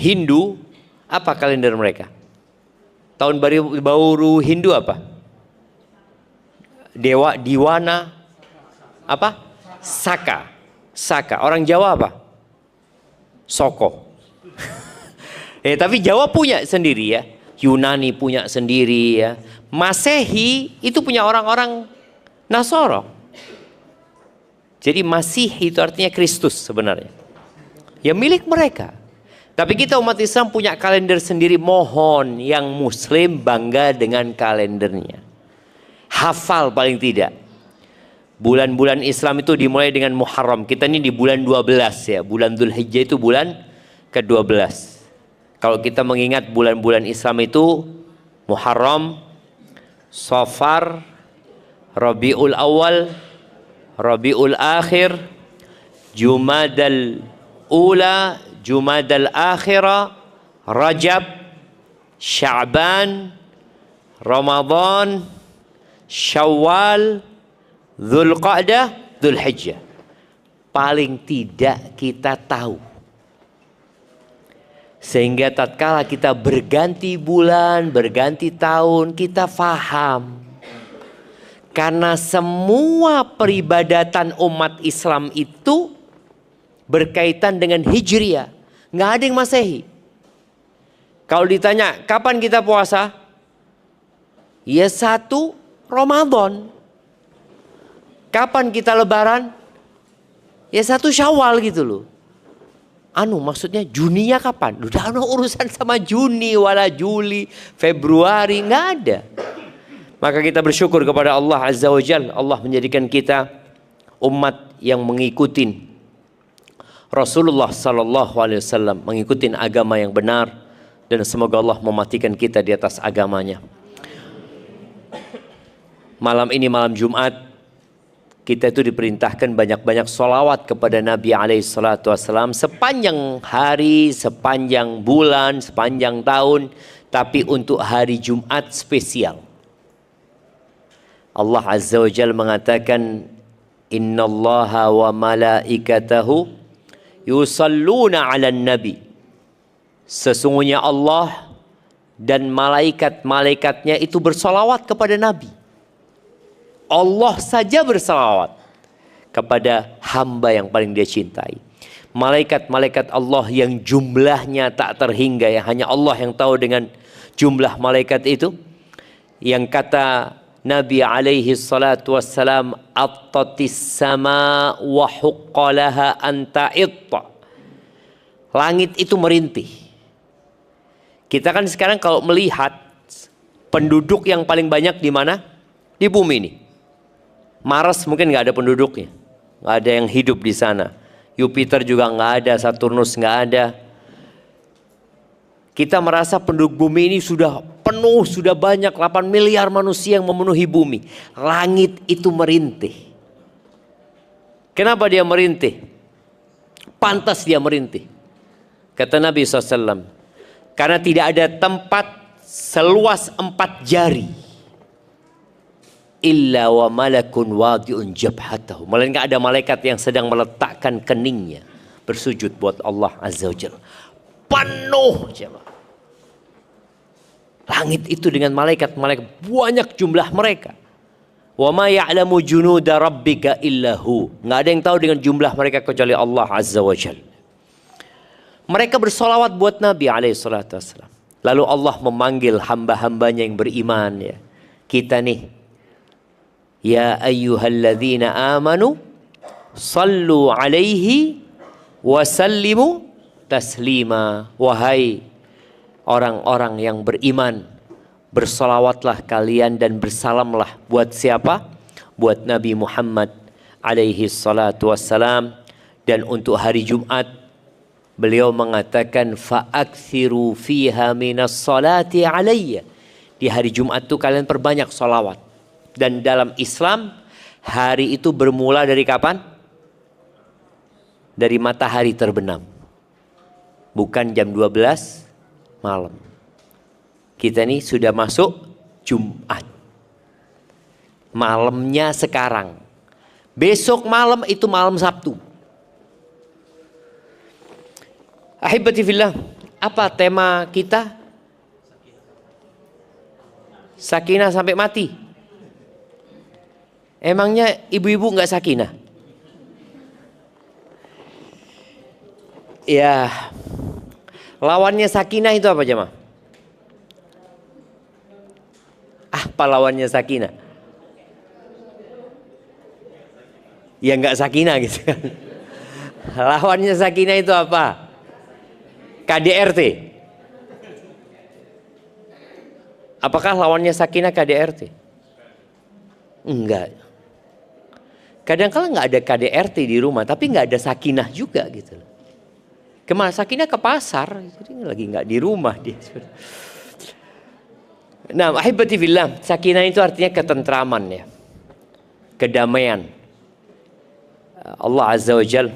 Hindu, apa kalender mereka? Tahun baru Hindu apa? Diwana, apa? Saka. Orang Jawa apa? Soko. Tapi Jawa punya sendiri ya. Yunani punya sendiri ya. Masehi itu punya orang-orang Nasoro. Jadi Masih itu artinya Kristus sebenarnya. Ya milik mereka. Tapi kita umat Islam punya kalender sendiri. Mohon yang Muslim bangga dengan kalendernya. Hafal paling tidak. Bulan-bulan Islam itu dimulai dengan Muharram. Kita ini di bulan 12 ya. Bulan Dzulhijjah itu bulan ke-12. Kalau kita mengingat bulan-bulan Islam itu Muharram, Safar, Rabiul Awal, Rabiul Akhir, Jumadal Ula, Jumadal Akhirah, Rajab, Sya'ban, Ramadan, Syawal, Dzulqa'dah, Dzulhijjah. Paling tidak kita tahu. Sehingga tatkala kita berganti bulan, berganti tahun, kita faham. Karena semua peribadatan umat Islam itu berkaitan dengan Hijriah. Nggak ada yang Masehi. Kalau ditanya, kapan kita puasa? Ya 1 Ramadan. Kapan kita lebaran? Ya 1 Syawal gitu loh. Maksudnya Juninya kapan? Udah urusan sama Juni, wala Juli, Februari, nggak ada. Maka kita bersyukur kepada Allah Azza wa Jalla. Allah menjadikan kita umat yang mengikuti Rasulullah Sallallahu Alaihi Wasallam, mengikuti agama yang benar, dan semoga Allah mematikan kita di atas agamanya. Malam ini malam Jumat, kita itu diperintahkan banyak-banyak sholawat kepada Nabi SAW sepanjang hari, sepanjang bulan, sepanjang tahun. Tapi untuk hari Jumat spesial. Allah Azza wa Jalla mengatakan, Innallaha wa malaikatahu yusalluna ala nabi. Sesungguhnya Allah dan malaikat-malaikatnya itu bersolawat kepada Nabi. Allah saja bersalawat kepada hamba yang paling dia cintai. Malaikat-malaikat Allah yang jumlahnya tak terhingga, yang hanya Allah yang tahu dengan jumlah malaikat itu. Yang kata Nabi alaihi salatu wassalam, attatis sama wa huqqalaha anta itta. Langit itu merintih. Kita kan sekarang kalau melihat penduduk yang paling banyak di mana? Di bumi ini. Mars mungkin nggak ada penduduknya, nggak ada yang hidup di sana. Jupiter juga nggak ada, Saturnus nggak ada. Kita merasa penduduk bumi ini sudah penuh, sudah banyak 8 miliar manusia yang memenuhi bumi. Langit itu merintih. Kenapa dia merintih? Pantas dia merintih. Kata Nabi SAW, karena tidak ada tempat seluas 4 jari. Illa wa malakun wadi'un jabhatahu. Melainkan ada malaikat yang sedang meletakkan keningnya bersujud buat Allah Azza wa Jalla. Penuh jemaah. Langit itu dengan malaikat-malaikat, banyak jumlah mereka. Wa ma ya'lamu junuda rabbika illahu. Enggak ada yang tahu dengan jumlah mereka kecuali Allah Azza wa Jalla. Mereka bersolawat buat Nabi alaihi salatu wassalam. Lalu Allah memanggil hamba-hambanya yang beriman ya. Kita nih, ya ayyuhalladzina amanu sallu alaihi wasallimu taslima. Wahai orang-orang yang beriman, bersalawatlah kalian dan bersalamlah buat siapa? Buat Nabi Muhammad alaihi salatu wassalam. Dan untuk hari Jumat beliau mengatakan fa'akthiru fiha minas salati alayya. Di hari Jumat itu kalian perbanyak salawat. Dan dalam Islam, hari itu bermula dari kapan? Dari matahari terbenam. Bukan jam 12 malam. Kita ini sudah masuk Jumat. Malamnya sekarang. Besok malam itu malam Sabtu. Ahibati fillah, Apa tema kita? Sakinah sampai mati. Emangnya ibu-ibu nggak sakinah? Ya, lawannya sakinah itu apa jemaah? Apa lawannya sakinah? Ya nggak sakinah gitu kan. Lawannya sakinah itu apa? KDRT. Apakah lawannya sakinah KDRT? Enggak. Kadang-kala nggak ada KDRT di rumah, tapi nggak ada sakinah juga gitu. Kemana? Sakinah ke pasar, jadi lagi nggak di rumah dia. Nah, ahibati fillah, sakinah itu artinya ketentraman ya, kedamaian. Allah Azza wa Jal,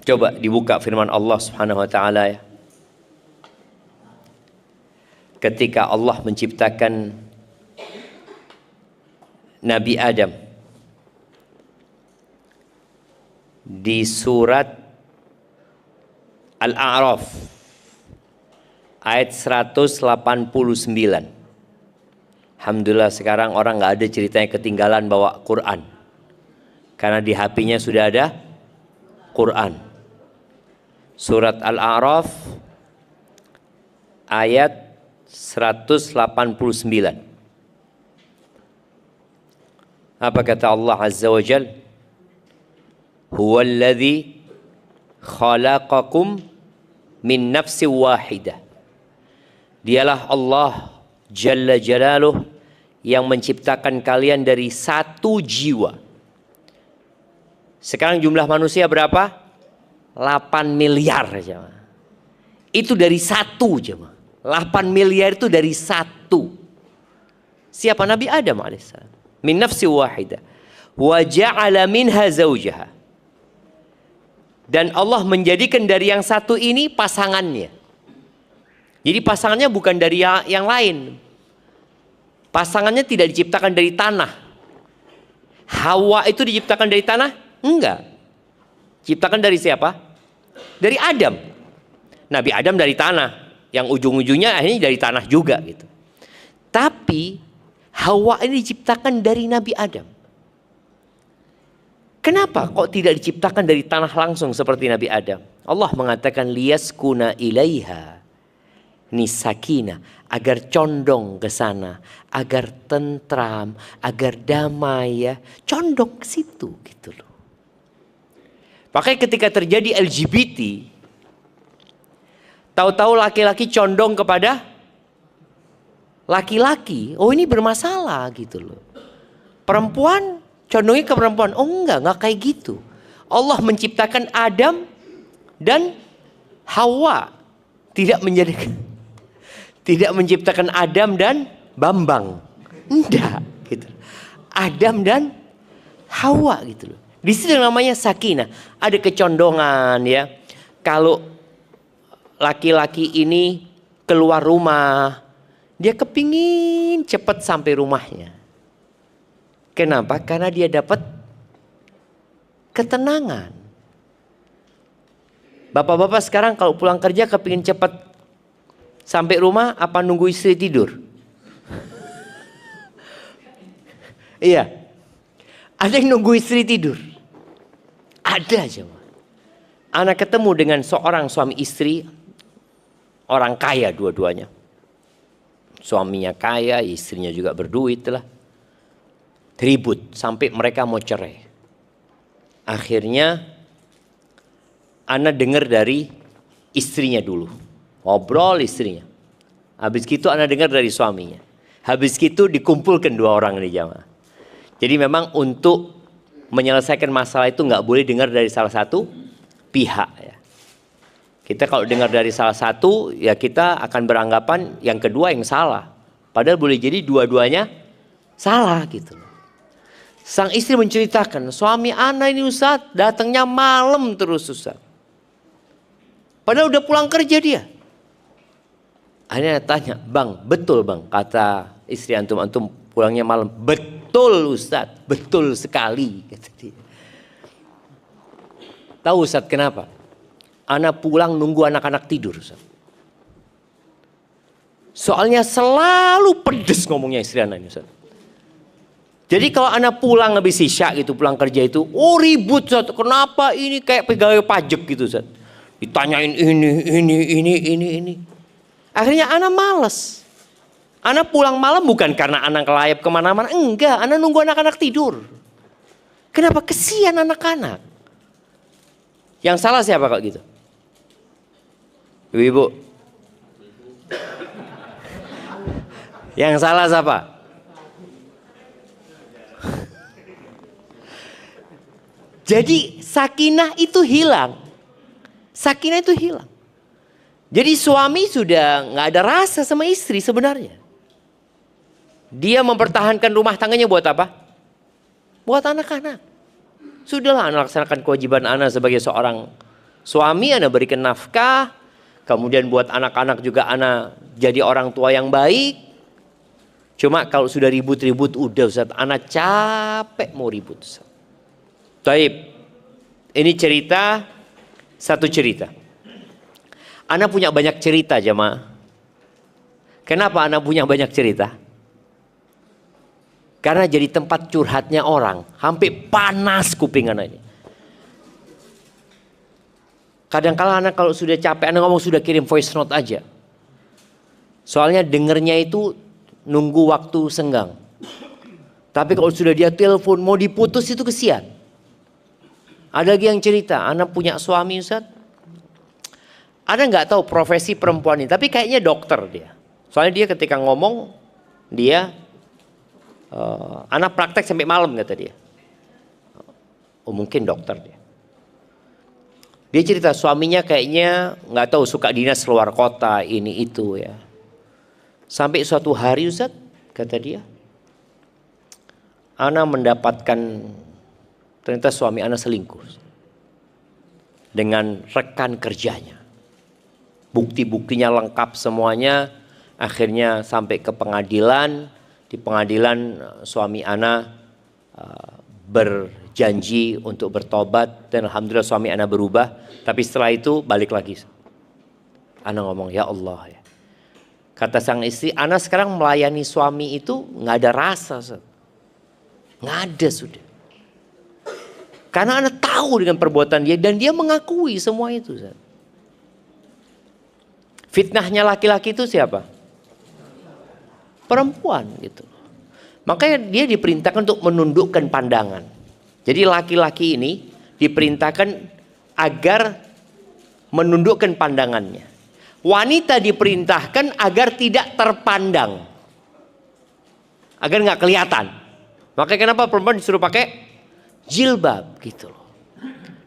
coba dibuka firman Allah Subhanahu wa taala ya. Ketika Allah menciptakan Nabi Adam di surat Al-A'raf ayat 189. Alhamdulillah sekarang orang nggak ada ceritanya ketinggalan bawa Quran, karena di HP-nya sudah ada Quran. Surat Al-A'raf ayat 189. Apa kata Allah Azza wa Jal? Huwallazi khalaqakum min nafsin wahidah. Dialah Allah Jalla Jalaluh yang menciptakan kalian dari satu jiwa. Sekarang jumlah manusia berapa? 8 miliar jemaah. Itu dari satu jemaah. 8 miliar itu dari satu. Siapa? Nabi Adam alaihissalam. Min nafsi wahidah. Wa ja'ala minha zawjaha. Dan Allah menjadikan dari yang satu ini pasangannya. Jadi pasangannya bukan dari yang lain. Pasangannya tidak diciptakan dari tanah. Hawa itu diciptakan dari tanah? Enggak. Ciptakan dari siapa? Dari Adam. Nabi Adam dari tanah. Yang ujung-ujungnya akhirnya dari tanah juga gitu. Tapi Hawa ini diciptakan dari Nabi Adam. Kenapa kok tidak diciptakan dari tanah langsung seperti Nabi Adam? Allah mengatakan liyaskuna ilaiha. Ini sakinah, agar condong ke sana, agar tentram, agar damai ya, condong ke situ gitu loh. Makanya ketika terjadi LGBT, tahu-tahu laki-laki condong kepada laki-laki, oh ini bermasalah gitu loh. Perempuan condongnya ke perempuan, oh enggak kayak gitu. Allah menciptakan Adam dan Hawa, tidak menciptakan Adam dan Bambang, enggak gitu. Adam dan Hawa gitu loh. Di situ namanya sakinah, ada kecondongan ya. Kalau laki-laki ini keluar rumah, dia kepingin cepat sampai rumahnya. Kenapa? Karena dia dapat ketenangan. Bapak-bapak sekarang kalau pulang kerja kepingin cepat sampai rumah, apa nunggu istri tidur? Iya. Ada yang nunggu istri tidur. Ada aja. Anak ketemu dengan seorang suami istri, orang kaya dua-duanya. Suaminya kaya, istrinya juga berduit lah. Ribut sampai mereka mau cerai. Akhirnya Ana dengar dari istrinya dulu. Ngobrol istrinya. Habis gitu Ana dengar dari suaminya. Habis gitu dikumpulkan dua orang ini jamaah. Jadi memang untuk menyelesaikan masalah itu nggak boleh dengar dari salah satu pihak ya. Kita kalau dengar dari salah satu ya kita akan beranggapan yang kedua yang salah. Padahal boleh jadi dua-duanya salah gitu. Sang istri menceritakan, suami Ana ini Ustaz datangnya malam terus Ustaz. Padahal udah pulang kerja dia. Akhirnya tanya, Bang, betul Bang, kata istri antum pulangnya malam. Betul Ustaz, betul sekali. Kata dia. Tahu Ustaz kenapa? Ana pulang nunggu anak-anak tidur Ustaz. Soalnya selalu pedes ngomongnya istri anak ini, Ustaz. Jadi kalau anak pulang habis isya gitu, pulang kerja itu, oh ribut, Ustaz. Kenapa ini kayak pegawai pajak gitu, Ustaz. Ditanyain ini. Akhirnya anak males. Anak pulang malam bukan karena anak kelayap kemana-mana. Enggak, anak nunggu anak-anak tidur. Kenapa? Kesian anak-anak. Yang salah siapa kok gitu? Ibu-ibu. Yang salah siapa? Jadi sakinah itu hilang. Sakinah itu hilang. Jadi suami sudah nggak ada rasa sama istri sebenarnya. Dia mempertahankan rumah tangganya buat apa? Buat anak-anak. Sudahlah anak laksanakan kewajiban anak sebagai seorang suami, anak berikan nafkah. Kemudian buat anak-anak juga anak jadi orang tua yang baik. Cuma kalau sudah ribut-ribut udah Ustaz, anak capek mau ribut Ustaz. Taib. Ini cerita, satu cerita. Anak punya banyak cerita jemaah. Kenapa anak punya banyak cerita? Karena jadi tempat curhatnya orang. Hampir panas kuping anak ini. Kadang-kala anak kalau sudah capek, anak ngomong sudah kirim voice note aja. Soalnya dengernya itu nunggu waktu senggang. Tapi kalau sudah dia telepon mau diputus itu kesian. Ada lagi yang cerita, anak punya suami Ustaz. Ada nggak tahu profesi perempuan ini, tapi kayaknya dokter dia. Soalnya dia ketika ngomong, dia anak praktek sampai malam kata dia. Oh mungkin dokter dia. Dia cerita suaminya kayaknya nggak tahu suka dinas luar kota ini itu ya. Sampai suatu hari Ustaz, kata dia, ana mendapatkan ternyata suami ana selingkuh dengan rekan kerjanya. Bukti-buktinya lengkap semuanya. Akhirnya sampai ke pengadilan. Di pengadilan suami ana berjanji untuk bertobat dan alhamdulillah suami ana berubah. Tapi setelah itu balik lagi. Ana ngomong ya Allah ya. Kata sang istri, ana sekarang melayani suami itu nggak ada rasa, nggak ada sudah. Karena ana tahu dengan perbuatan dia dan dia mengakui semua itu. Fitnahnya laki-laki itu siapa? Perempuan gitu. Makanya dia diperintahkan untuk menundukkan pandangan. Jadi laki-laki ini diperintahkan agar menundukkan pandangannya. Wanita diperintahkan agar tidak terpandang. Agar nggak kelihatan. Makanya kenapa perempuan disuruh pakai jilbab gitu loh.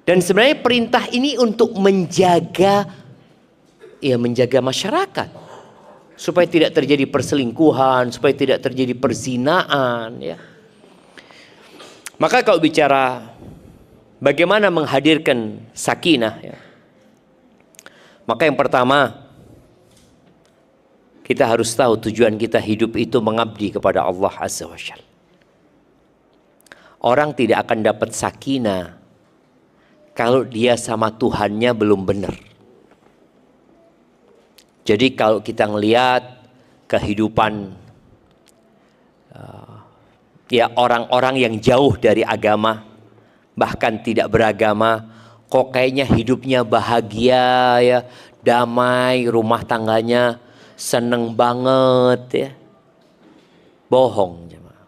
Dan sebenarnya perintah ini untuk menjaga masyarakat. Supaya tidak terjadi perselingkuhan, supaya tidak terjadi perzinaan ya. Maka kalau bicara bagaimana menghadirkan sakinah ya. Maka yang pertama kita harus tahu tujuan kita hidup itu mengabdi kepada Allah Azza wa Jalla. Orang tidak akan dapat sakinah kalau dia sama Tuhannya belum benar. Jadi kalau kita ngelihat kehidupan orang-orang yang jauh dari agama, bahkan tidak beragama, kok kayaknya hidupnya bahagia ya, damai, rumah tangganya seneng banget ya. Bohong jemaah.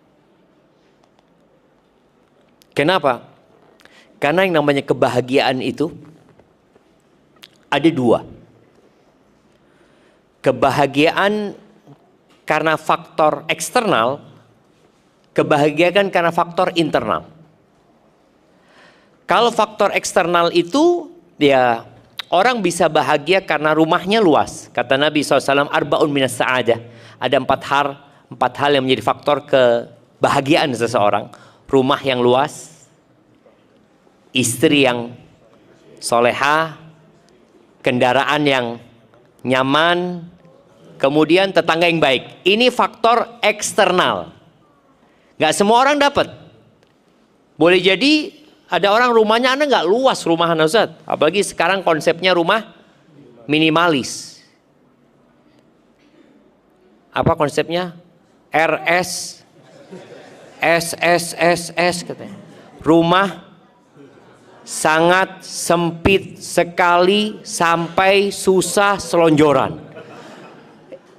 Kenapa? Karena yang namanya kebahagiaan itu ada dua. Kebahagiaan karena faktor eksternal, kebahagiaan karena faktor internal. Kalau faktor eksternal itu, ya orang bisa bahagia karena rumahnya luas. Kata Nabi SAW, arba'un minas sa'adah. Ada empat hal yang menjadi faktor kebahagiaan seseorang. Rumah yang luas, istri yang solehah, kendaraan yang nyaman, kemudian tetangga yang baik. Ini faktor eksternal. Gak semua orang dapat. Boleh jadi ada orang rumahnya Anda gak luas rumah Anda Ustaz. Apalagi sekarang konsepnya rumah minimalis. apa konsepnya? RS SSSS katanya. Rumah sangat sempit sekali sampai susah selonjoran.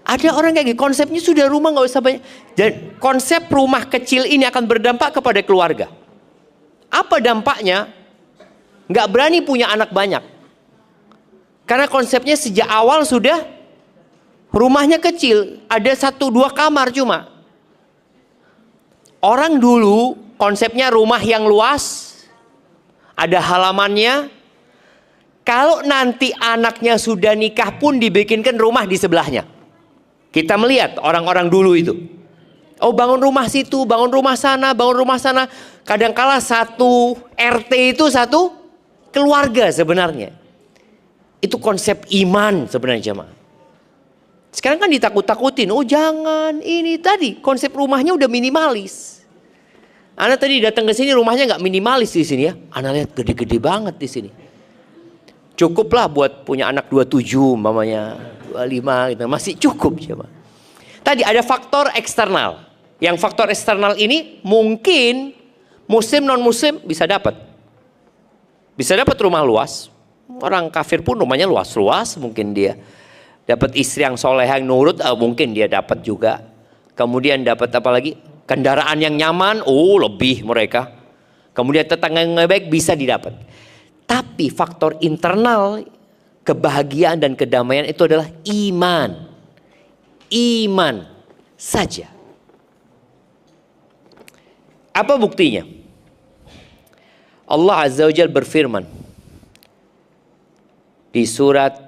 Ada orang kayak gitu, konsepnya sudah rumah nggak usah banyak. Dan konsep rumah kecil ini akan berdampak kepada keluarga. Apa dampaknya? Nggak berani punya anak banyak. Karena konsepnya sejak awal sudah rumahnya kecil, ada 1-2 kamar cuma. Orang dulu konsepnya rumah yang luas, ada halamannya. Kalau nanti anaknya sudah nikah pun dibikinkan rumah di sebelahnya. Kita melihat orang-orang dulu itu. Oh, bangun rumah situ, bangun rumah sana, bangun rumah sana. Kadangkala satu RT itu satu keluarga sebenarnya. Itu konsep iman sebenarnya jemaah. Sekarang kan ditakut-takutin. Oh jangan, ini tadi konsep rumahnya udah minimalis. Ana tadi datang ke sini rumahnya nggak minimalis di sini ya. Ana lihat gede-gede banget di sini. Cukuplah buat punya anak 27 mamanya 25 gitu. Masih cukup coba. Tadi ada faktor eksternal. Yang faktor eksternal ini mungkin muslim non muslim bisa dapat. Bisa dapat rumah luas. Orang kafir pun rumahnya luas-luas, mungkin dia dapat istri yang soleh yang nurut, mungkin dia dapat juga. Kemudian dapat apa lagi? Kendaraan yang nyaman, lebih mereka. Kemudian tetangga yang baik bisa didapat. Tapi faktor internal kebahagiaan dan kedamaian itu adalah iman. Iman saja. Apa buktinya? Allah Azza wa Jalla berfirman di surat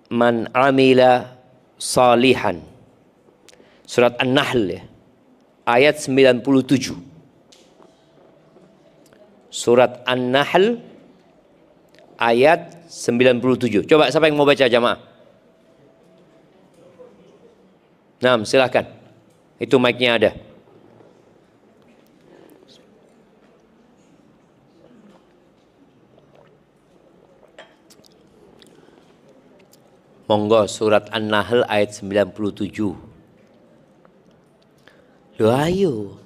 Man amila salihan, surat An-Nahl ya, ayat 97. Surat An-Nahl ayat 97. Coba siapa yang mau baca jamaah? Nah, silahkan. Itu mic-nya ada. Monggo, surat An-Nahl ayat 97. Loh ayo.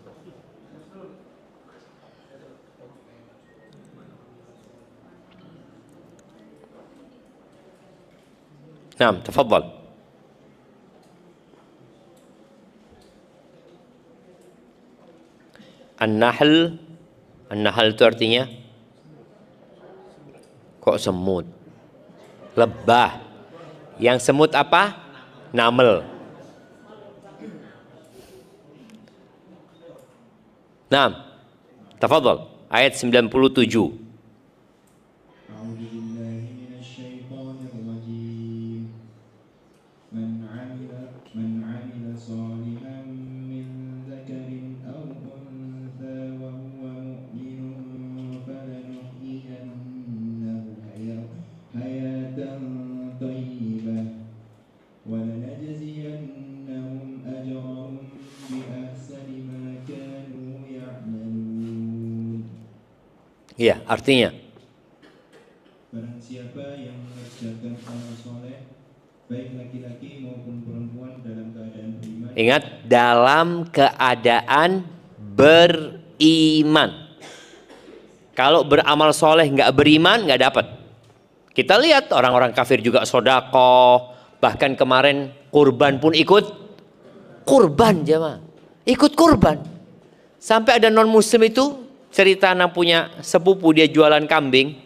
Naam, tafadhal. An-Nahl. An-Nahl itu artinya kok semut? Lebah. Yang semut apa? Namel. Naam. Tafadhal. Ayat 97. Iya, artinya barang siapa yang mengerjakan amal soleh, baik laki-laki maupun perempuan dalam keadaan beriman. Ingat, dalam keadaan beriman. Kalau beramal soleh nggak beriman nggak dapat. Kita lihat orang-orang kafir juga sodako, bahkan kemarin kurban pun ikut kurban jemaah, ikut kurban. Sampai ada non muslim itu cerita anak punya sepupu dia jualan kambing.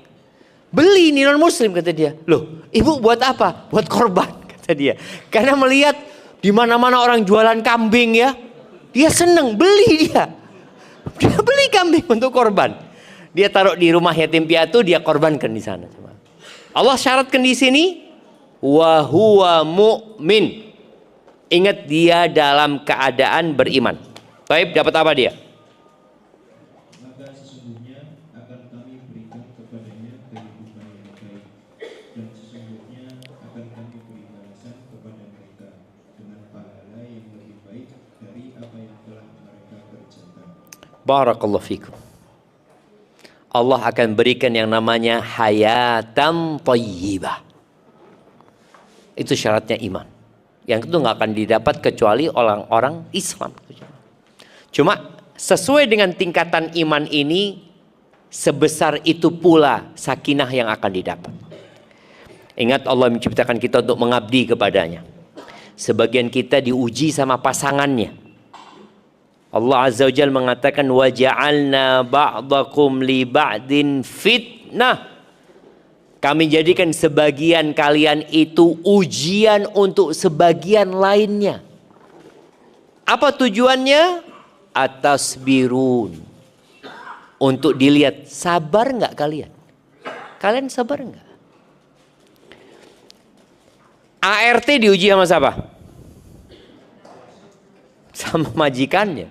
Beli nih non muslim kata dia. Loh, ibu buat apa? Buat korban kata dia. Karena melihat di mana-mana orang jualan kambing ya, dia seneng beli dia. Dia beli kambing untuk korban. Dia taruh di rumah yatim piatu, dia korbankan di sana. Allah syaratkan di sini wa huwa mu'min. Ingat dia dalam keadaan beriman. Baik, dapat apa dia? Maka sesungguhnya akan kami berikan kepadanya kehidupan yang baik, dan sesungguhnya akan kami beri balasan kepada mereka dengan pahala yang lebih baik dari apa yang telah mereka kerjakan. Barakallahu fikum. Allah akan berikan yang namanya hayatan thayyibah. Itu syaratnya iman. Yang itu nggak akan didapat kecuali orang-orang Islam. Cuma sesuai dengan tingkatan iman ini, sebesar itu pula sakinah yang akan didapat. Ingat, Allah menciptakan kita untuk mengabdi kepadanya. Sebagian kita diuji sama pasangannya. Allah Azza wa Jalla mengatakan, wa ja'alna ba'dakum li ba'din fitnah. Kami jadikan sebagian kalian itu ujian untuk sebagian lainnya. Apa tujuannya? Atasbirun. Untuk dilihat sabar nggak kalian? Kalian sabar nggak? ART diuji sama siapa? Sama majikannya.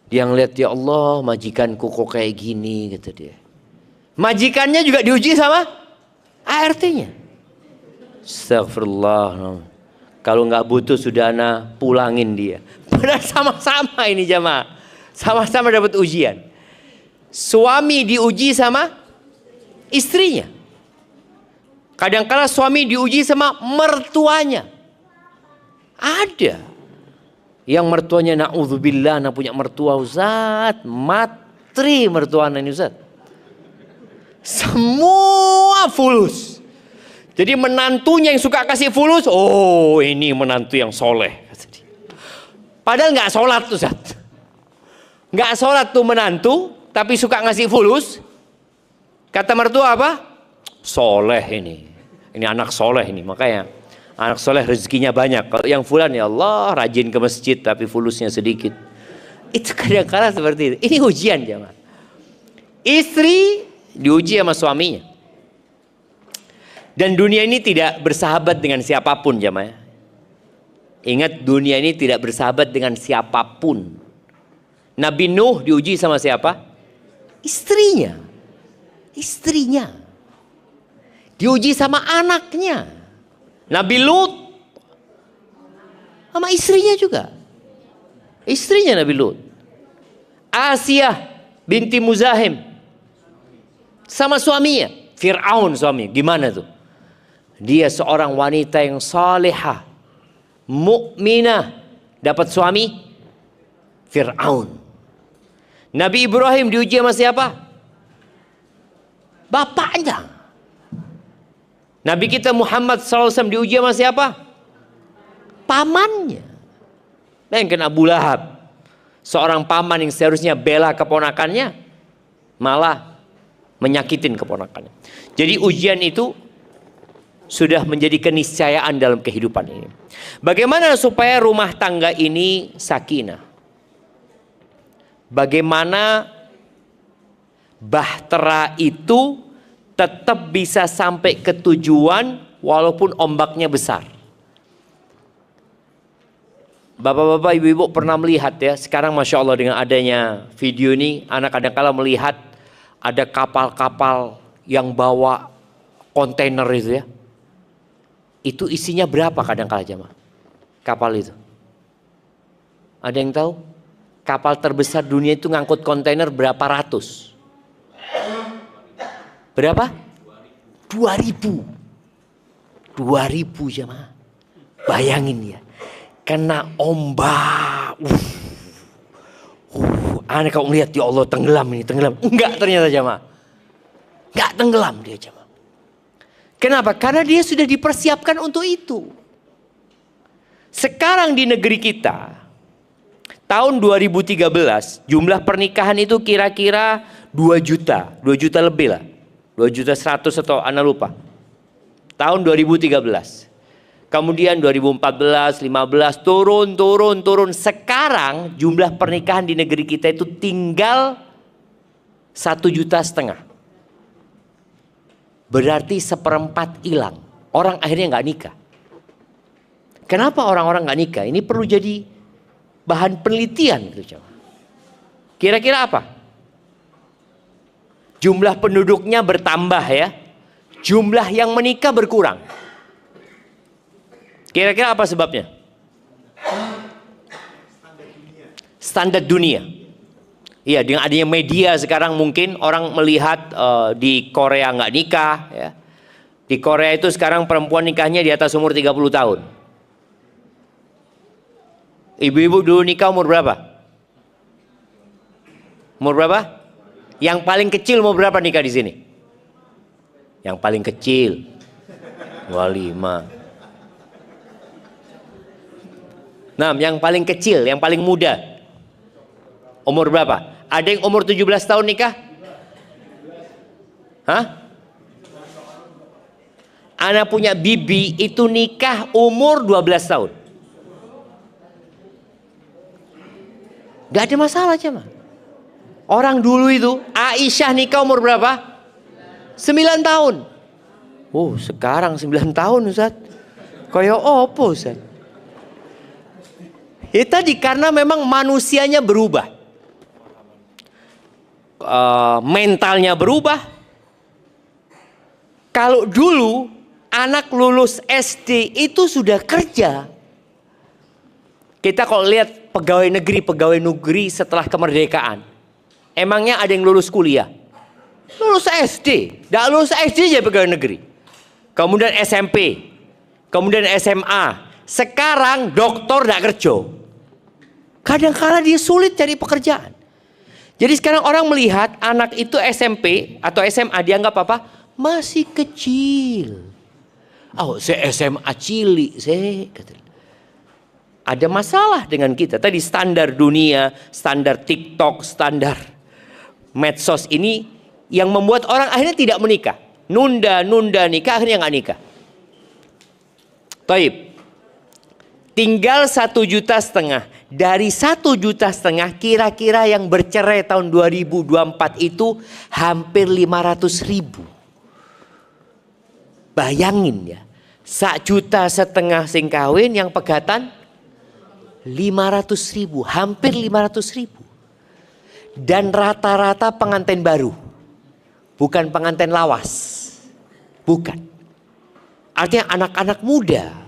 Dia ngeliat, ya Allah, majikanku kok kayak gini, gitu dia. Majikannya juga diuji sama ART-nya. Astagfirullah. Kalau nggak butuh sudah ana pulangin dia. Padahal sama-sama ini jamaah. Sama-sama dapat ujian. Suami diuji sama istrinya. Kadang-kala suami diuji sama mertuanya. Ada yang mertuanya na'udzubillah, punya mertua Ustaz, matri mertua ini Ustaz. Semua fulus. Jadi menantunya yang suka kasih fulus, oh ini menantu yang soleh. Padahal nggak sholat tuh Ustaz. Nggak sholat tuh menantu, tapi suka ngasih fulus. Kata mertua apa? Soleh ini. Ini anak soleh ini. Makanya anak soleh rezekinya banyak. Kalau yang fulan, ya Allah, rajin ke masjid tapi fulusnya sedikit. Itu kadang-kadang seperti itu. Ini ujian jemaah. Istri diuji sama suaminya. Dan dunia ini tidak bersahabat dengan siapapun jemaah. Ingat, dunia ini tidak bersahabat dengan siapapun. Nabi Nuh diuji sama siapa? Istrinya. Istrinya. Diuji sama anaknya. Nabi Lut sama istrinya juga. Istrinya Nabi Lut. Asiyah binti Muzahim sama suaminya. Fir'aun suami. Gimana tuh? Dia seorang wanita yang salihah, mukminah, dapat suami Fir'aun. Nabi Ibrahim diuji sama siapa? Bapaknya. Nabi kita Muhammad SAW diuji sama siapa? Pamannya. Bayangkan Abu Lahab, seorang paman yang seharusnya bela keponakannya, malah menyakitin keponakannya. Jadi ujian itu sudah menjadi keniscayaan dalam kehidupan ini. Bagaimana supaya rumah tangga ini sakinah? Bagaimana bahtera itu tetap bisa sampai ke tujuan walaupun ombaknya besar. Bapak-bapak, ibu-ibu pernah melihat ya, sekarang Masya Allah dengan adanya video ini, anak kadang-kala melihat ada kapal-kapal yang bawa kontainer itu ya. Itu isinya berapa kadang-kala jemaah? Kapal itu. Ada yang tahu? Kapal terbesar dunia itu ngangkut kontainer berapa ratus? Berapa? 2000. 2000 jemaah. Bayangin ya. Kena ombak. Aneh kalau ngeliat, ya Allah tenggelam ini, tenggelam. Enggak ternyata jemaah. Enggak tenggelam dia jemaah. Kenapa? Karena dia sudah dipersiapkan untuk itu. Sekarang di negeri kita, tahun 2013, jumlah pernikahan itu kira-kira 2 juta. 2 juta lebih lah. 2.100.000 atau Anda lupa. Tahun 2013. Kemudian 2014, 15 turun. Sekarang jumlah pernikahan di negeri kita itu tinggal 1,5 juta. Berarti 1/4 hilang. Orang akhirnya nggak nikah. Kenapa orang-orang nggak nikah? Ini perlu jadi bahan penelitian. Kira-kira apa? Jumlah penduduknya bertambah ya. Jumlah yang menikah berkurang. Kira-kira apa sebabnya? Standar dunia. Iya, dengan adanya media sekarang mungkin orang melihat di Korea nggak nikah. Ya. Di Korea itu sekarang perempuan nikahnya di atas umur 30 tahun. Ibu-ibu dulu nikah umur berapa? Umur berapa? Yang paling kecil umur berapa nikah di sini? Yang paling kecil 25. Nah, yang paling kecil, yang paling muda umur berapa? Ada yang umur 17 tahun nikah? Hah? Anak punya bibi itu nikah umur 12 tahun. Gak ada masalah cuma. Orang dulu itu Aisyah nikah umur berapa? 9 tahun. Oh, sekarang 9 tahun Ustaz. Kayak opo Ustaz? Ya tadi karena memang manusianya berubah. Mentalnya berubah. Kalau dulu anak lulus SD itu sudah kerja. Kita kalau lihat pegawai negeri setelah kemerdekaan. Emangnya ada yang lulus kuliah? Lulus SD. Tidak lulus SD aja pegawai negeri. Kemudian SMP. Kemudian SMA. Sekarang doktor tidak kerja. Kadang-kadang dia sulit cari pekerjaan. Jadi sekarang orang melihat anak itu SMP atau SMA dianggap apa? Masih kecil. Oh, saya SMA cilik, saya kata. Ada masalah dengan kita. Tadi standar dunia, standar TikTok, standar medsos ini yang membuat orang akhirnya tidak menikah. Nunda nikah, akhirnya nggak nikah. Taib. Tinggal 1,5 juta. Dari 1,5 juta kira-kira yang bercerai tahun 2024 itu hampir 500.000. Bayangin ya. 1,5 juta sing kawin, yang pegatan 500.000, hampir 500.000. Dan rata-rata pengantin baru, bukan pengantin lawas, bukan. Artinya anak-anak muda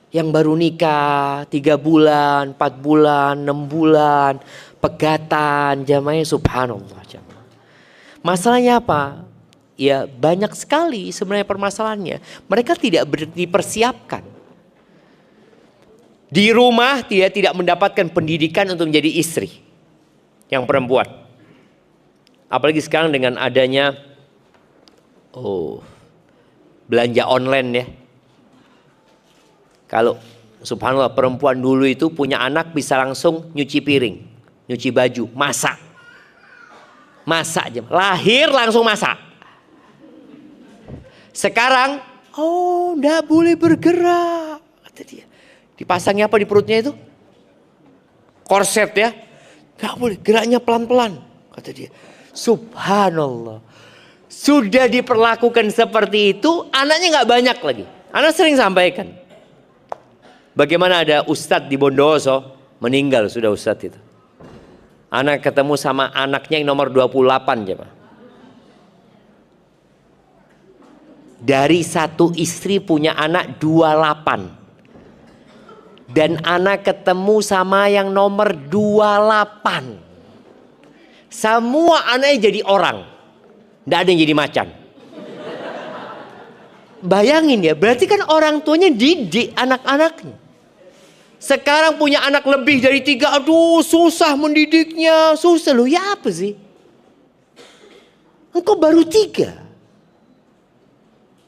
yang baru nikah 3 bulan, 4 bulan, 6 bulan, pegatan, jamaah subhanallah. Masalahnya apa? Ya banyak sekali sebenarnya permasalahannya. Mereka tidak dipersiapkan. Di rumah dia tidak mendapatkan pendidikan untuk menjadi istri yang perempuan. Apalagi sekarang dengan adanya belanja online ya. Kalau subhanallah perempuan dulu itu punya anak bisa langsung nyuci piring, nyuci baju, masak. Masak aja, lahir langsung masak. Sekarang, enggak boleh bergerak, kata dia. Dipasangnya apa di perutnya itu? Korset ya. Enggak boleh, geraknya pelan-pelan, kata dia. Subhanallah. Sudah diperlakukan seperti itu, anaknya enggak banyak lagi. Anak sering sampaikan. Bagaimana ada ustadz di Bondowoso, meninggal sudah ustadz itu. Anak ketemu sama anaknya yang nomor 28 coba. Dari satu istri punya anak 28. Dan anak ketemu sama yang nomor 28. Semua anaknya jadi orang. Tidak ada yang jadi macan. Bayangin ya, berarti kan orang tuanya didik anak-anaknya. Sekarang punya anak lebih dari 3, aduh susah mendidiknya. Susah loh, ya apa sih? Engkau baru 3.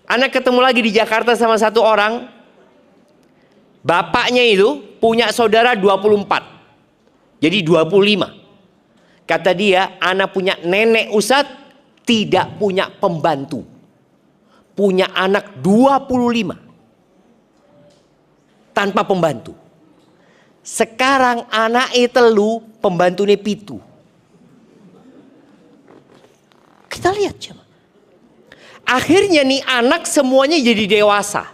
Anak ketemu lagi di Jakarta sama satu orang. Bapaknya itu punya saudara 24. Jadi 25. Kata dia, anak punya nenek ustadz, tidak punya pembantu. Punya anak 25. Tanpa pembantu. Sekarang anak telu, pembantunya 7. Kita lihat coba. Akhirnya nih anak semuanya jadi dewasa.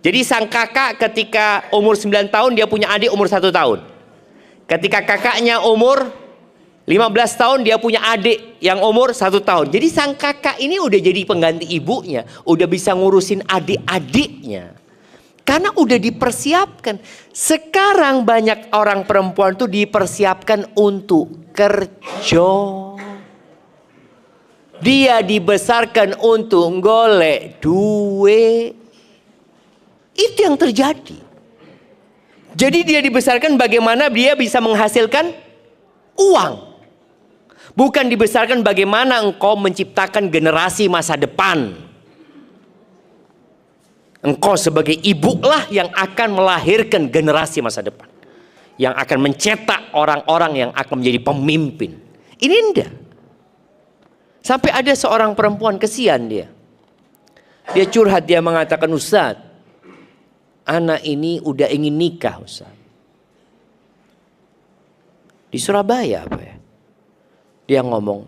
Jadi sang kakak ketika umur 9 tahun dia punya adik umur 1 tahun. Ketika kakaknya umur 15 tahun dia punya adik yang umur 1 tahun. Jadi sang kakak ini udah jadi pengganti ibunya. Udah bisa ngurusin adik-adiknya. Karena udah dipersiapkan. Sekarang banyak orang perempuan tuh dipersiapkan untuk kerja. Dia dibesarkan untuk golek duit. Itu yang terjadi. Jadi dia dibesarkan bagaimana dia bisa menghasilkan uang. Bukan dibesarkan bagaimana engkau menciptakan generasi masa depan. Engkau sebagai ibu lah yang akan melahirkan generasi masa depan. Yang akan mencetak orang-orang yang akan menjadi pemimpin. Ini enggak. Sampai ada seorang perempuan, kesian dia. Dia curhat, dia mengatakan, Ustaz, anak ini udah ingin nikah Ustaz. Di Surabaya apa ya? Dia ngomong,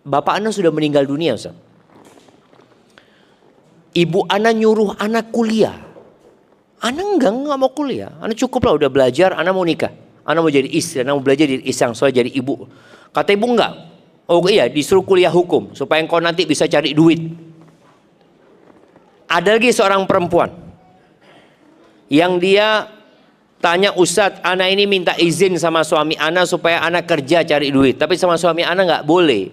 bapak anak sudah meninggal dunia Ustaz. Ibu anak nyuruh anak kuliah. Anak enggak mau kuliah. Anak cukup lah udah belajar, anak mau nikah. Anak mau jadi istri, anak mau belajar jadi istri, soalnya jadi ibu. Kata ibu enggak. Oh iya, disuruh kuliah hukum supaya engkau nanti bisa cari duit. Ada lagi seorang perempuan yang dia tanya, Ustadz, anak ini minta izin sama suami anak supaya anak kerja cari duit. Tapi sama suami anak nggak boleh.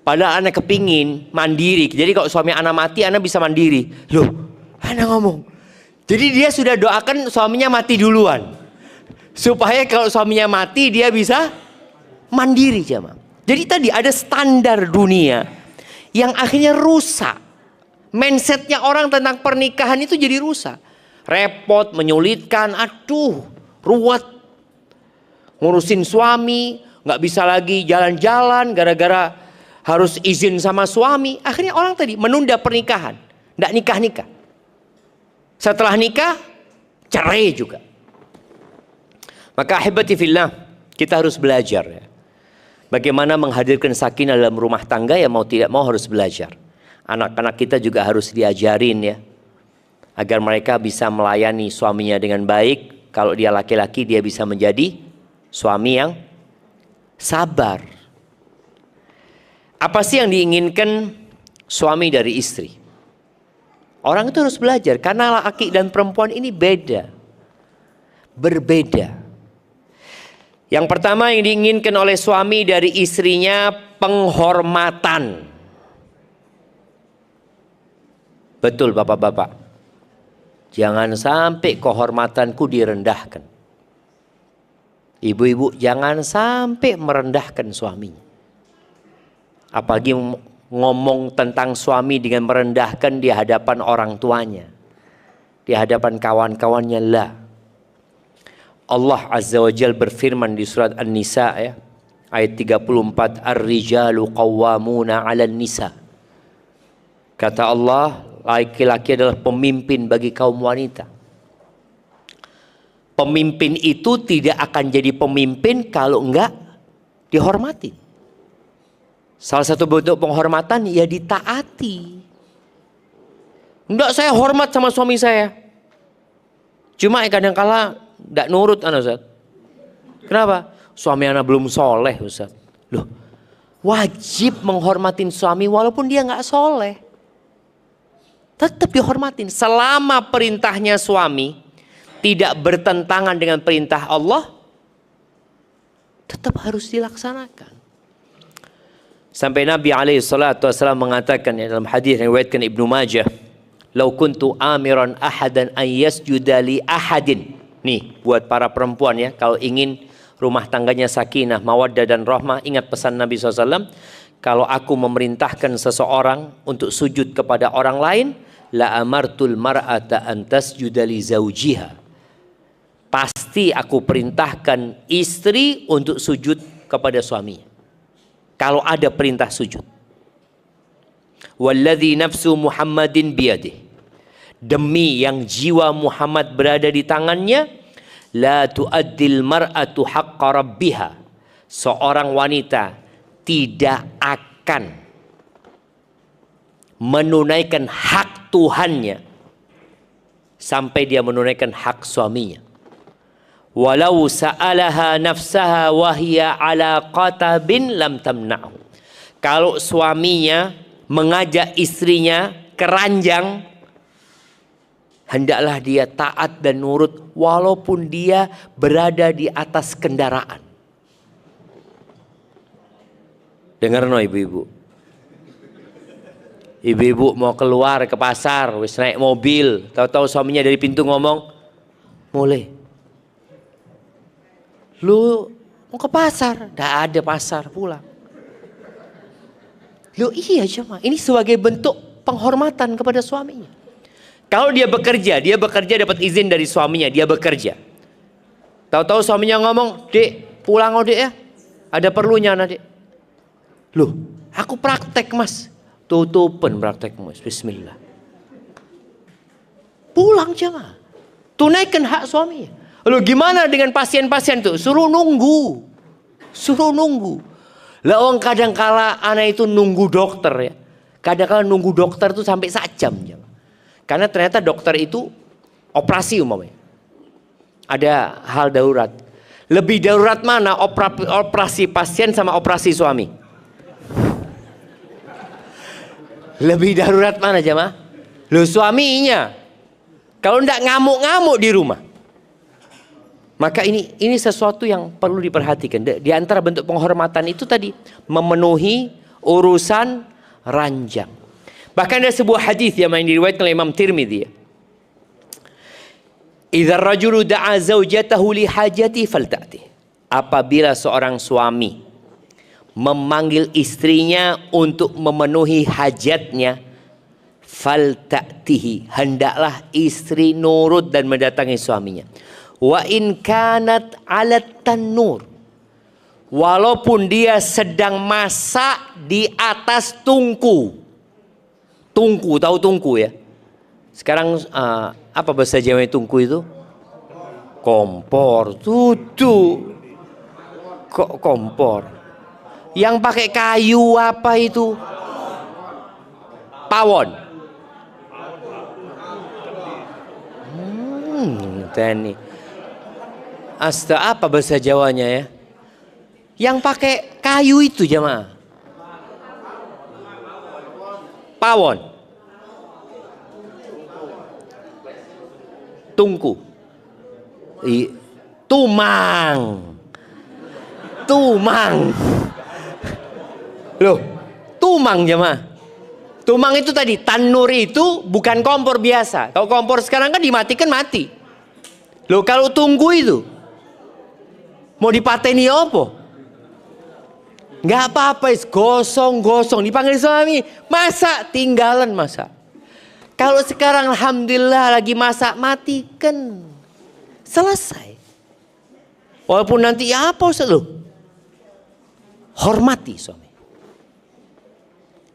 Padahal anak kepingin mandiri. Jadi kalau suami anak mati, anak bisa mandiri. Loh, anak ngomong. Jadi dia sudah doakan suaminya mati duluan. Supaya kalau suaminya mati, dia bisa mandiri. Jamaah. Jadi tadi ada standar dunia yang akhirnya rusak. Mindsetnya orang tentang pernikahan itu jadi rusak. Repot, menyulitkan, aduh, ruwet. Ngurusin suami, nggak bisa lagi jalan-jalan gara-gara harus izin sama suami. Akhirnya orang tadi menunda pernikahan, nggak nikah-nikah. Setelah nikah, cerai juga. Maka ahibati fillah, kita harus belajar ya. Bagaimana menghadirkan sakinah dalam rumah tangga, ya mau tidak mau harus belajar. Anak-anak kita juga harus diajarin ya. Agar mereka bisa melayani suaminya dengan baik. Kalau dia laki-laki, dia bisa menjadi suami yang sabar. Apa sih yang diinginkan suami dari istri? Orang itu harus belajar. Karena laki dan perempuan ini beda. Berbeda. Yang pertama yang diinginkan oleh suami dari istrinya, penghormatan. Betul bapak-bapak. Jangan sampai kehormatanku direndahkan. Ibu-ibu jangan sampai merendahkan suaminya. Apalagi ngomong tentang suami dengan merendahkan di hadapan orang tuanya. Di hadapan kawan-kawannya lah. Allah Azza wa Jal berfirman di surat An-Nisa ya. Ayat 34. Ar-rijalu qawwamuna 'alan nisa. Kata Allah, laki-laki adalah pemimpin bagi kaum wanita. Pemimpin itu tidak akan jadi pemimpin kalau enggak dihormati. Salah satu bentuk penghormatan ya ditaati. Enggak, saya hormat sama suami saya. Cuma kadang-kala enggak nurut Ustaz. Kenapa? Suami anak belum soleh Ustaz. Loh, wajib menghormatin suami walaupun dia enggak soleh. Tetap dihormatin selama perintahnya suami tidak bertentangan dengan perintah Allah, tetap harus dilaksanakan. Sampai Nabi SAW mengatakan ya, dalam hadis yang diriwayatkan Ibnu Majah, "Lau kuntu amiran ahadan an yasjuda li ahadin." Nih buat para perempuan ya, kalau ingin rumah tangganya sakinah, mawaddah dan rahmah, ingat pesan Nabi SAW. Kalau aku memerintahkan seseorang untuk sujud kepada orang lain, la amartul mar'ata an tasjuda li zaujiha. Pasti aku perintahkan istri untuk sujud kepada suaminya. Kalau ada perintah sujud. Walladzi nafsu Muhammadin biyadih. Demi yang jiwa Muhammad berada di tangannya, la tu'addil mar'atu haqqa rabbiha. Seorang wanita tidak akan menunaikan hak Tuhannya sampai dia menunaikan hak suaminya. Walau sa'alaha nafsaha wahya ala qatabin lam tamna'hu. Kalau suaminya mengajak istrinya ke ranjang, hendaklah dia taat dan nurut walaupun dia berada di atas kendaraan. Dengar no ibu-ibu. Ibu-ibu mau keluar ke pasar, wis naik mobil, tahu-tahu suaminya dari pintu ngomong, mulai. Lu mau ke pasar? Nggak ada pasar, pulang. Lu iya jemaah, ini sebagai bentuk penghormatan kepada suaminya. Kalau dia bekerja dapat izin dari suaminya, dia bekerja. Tahu-tahu suaminya ngomong, "Dek, pulang dek ya. Ada perlunya Dek." Loh, aku praktek Mas. Tutupan praktek Mas, bismillah. Pulang jemaah. Tunaikan hak suaminya. Lalu gimana dengan pasien-pasien tuh? Suruh nunggu. Lah orang kadang kala anak itu nunggu dokter ya. Kadang kala nunggu dokter tuh sampai 1 jam. Karena ternyata dokter itu operasi umpamanya. Ada hal darurat. Lebih darurat mana operasi pasien sama operasi suami? Lebih darurat mana jemaah? Loh suaminya. Kalau enggak ngamuk-ngamuk di rumah. Maka ini sesuatu yang perlu diperhatikan. Di antara bentuk penghormatan itu tadi memenuhi urusan ranjang. Bahkan ada sebuah hadis yang diriwayatkan oleh Imam Tirmidzi. Idza rajulu da'a zaujatahu li hajati falta'ti. Apabila seorang suami memanggil istrinya untuk memenuhi hajatnya, falta'tihi, hendaklah istri nurut dan mendatangi suaminya. Wa in kanat 'alat tanur, walaupun dia sedang masak di atas tungku. Tungku, tahu tungku ya? Sekarang apa bahasa Jawa tungku itu? Kompor, tutu. Kok kompor? Yang pakai kayu apa itu? Pawon. Tani. Apa bahasa Jawanya ya? Yang pakai kayu itu jemaah. Pawon. Tungku. Tumang. Loh, tumang jemaah. Tumang itu tadi, tanur itu bukan kompor biasa. Kalau kompor sekarang kan dimatikan mati. Loh kalau tungku itu mau dipateni apa? Nggak apa-apa, gosong. Dipanggil suami, masak, tinggalan masak. Kalau sekarang alhamdulillah lagi masak, matikan. Selesai. Walaupun nanti ya apa Ustaz loh. Hormati suami.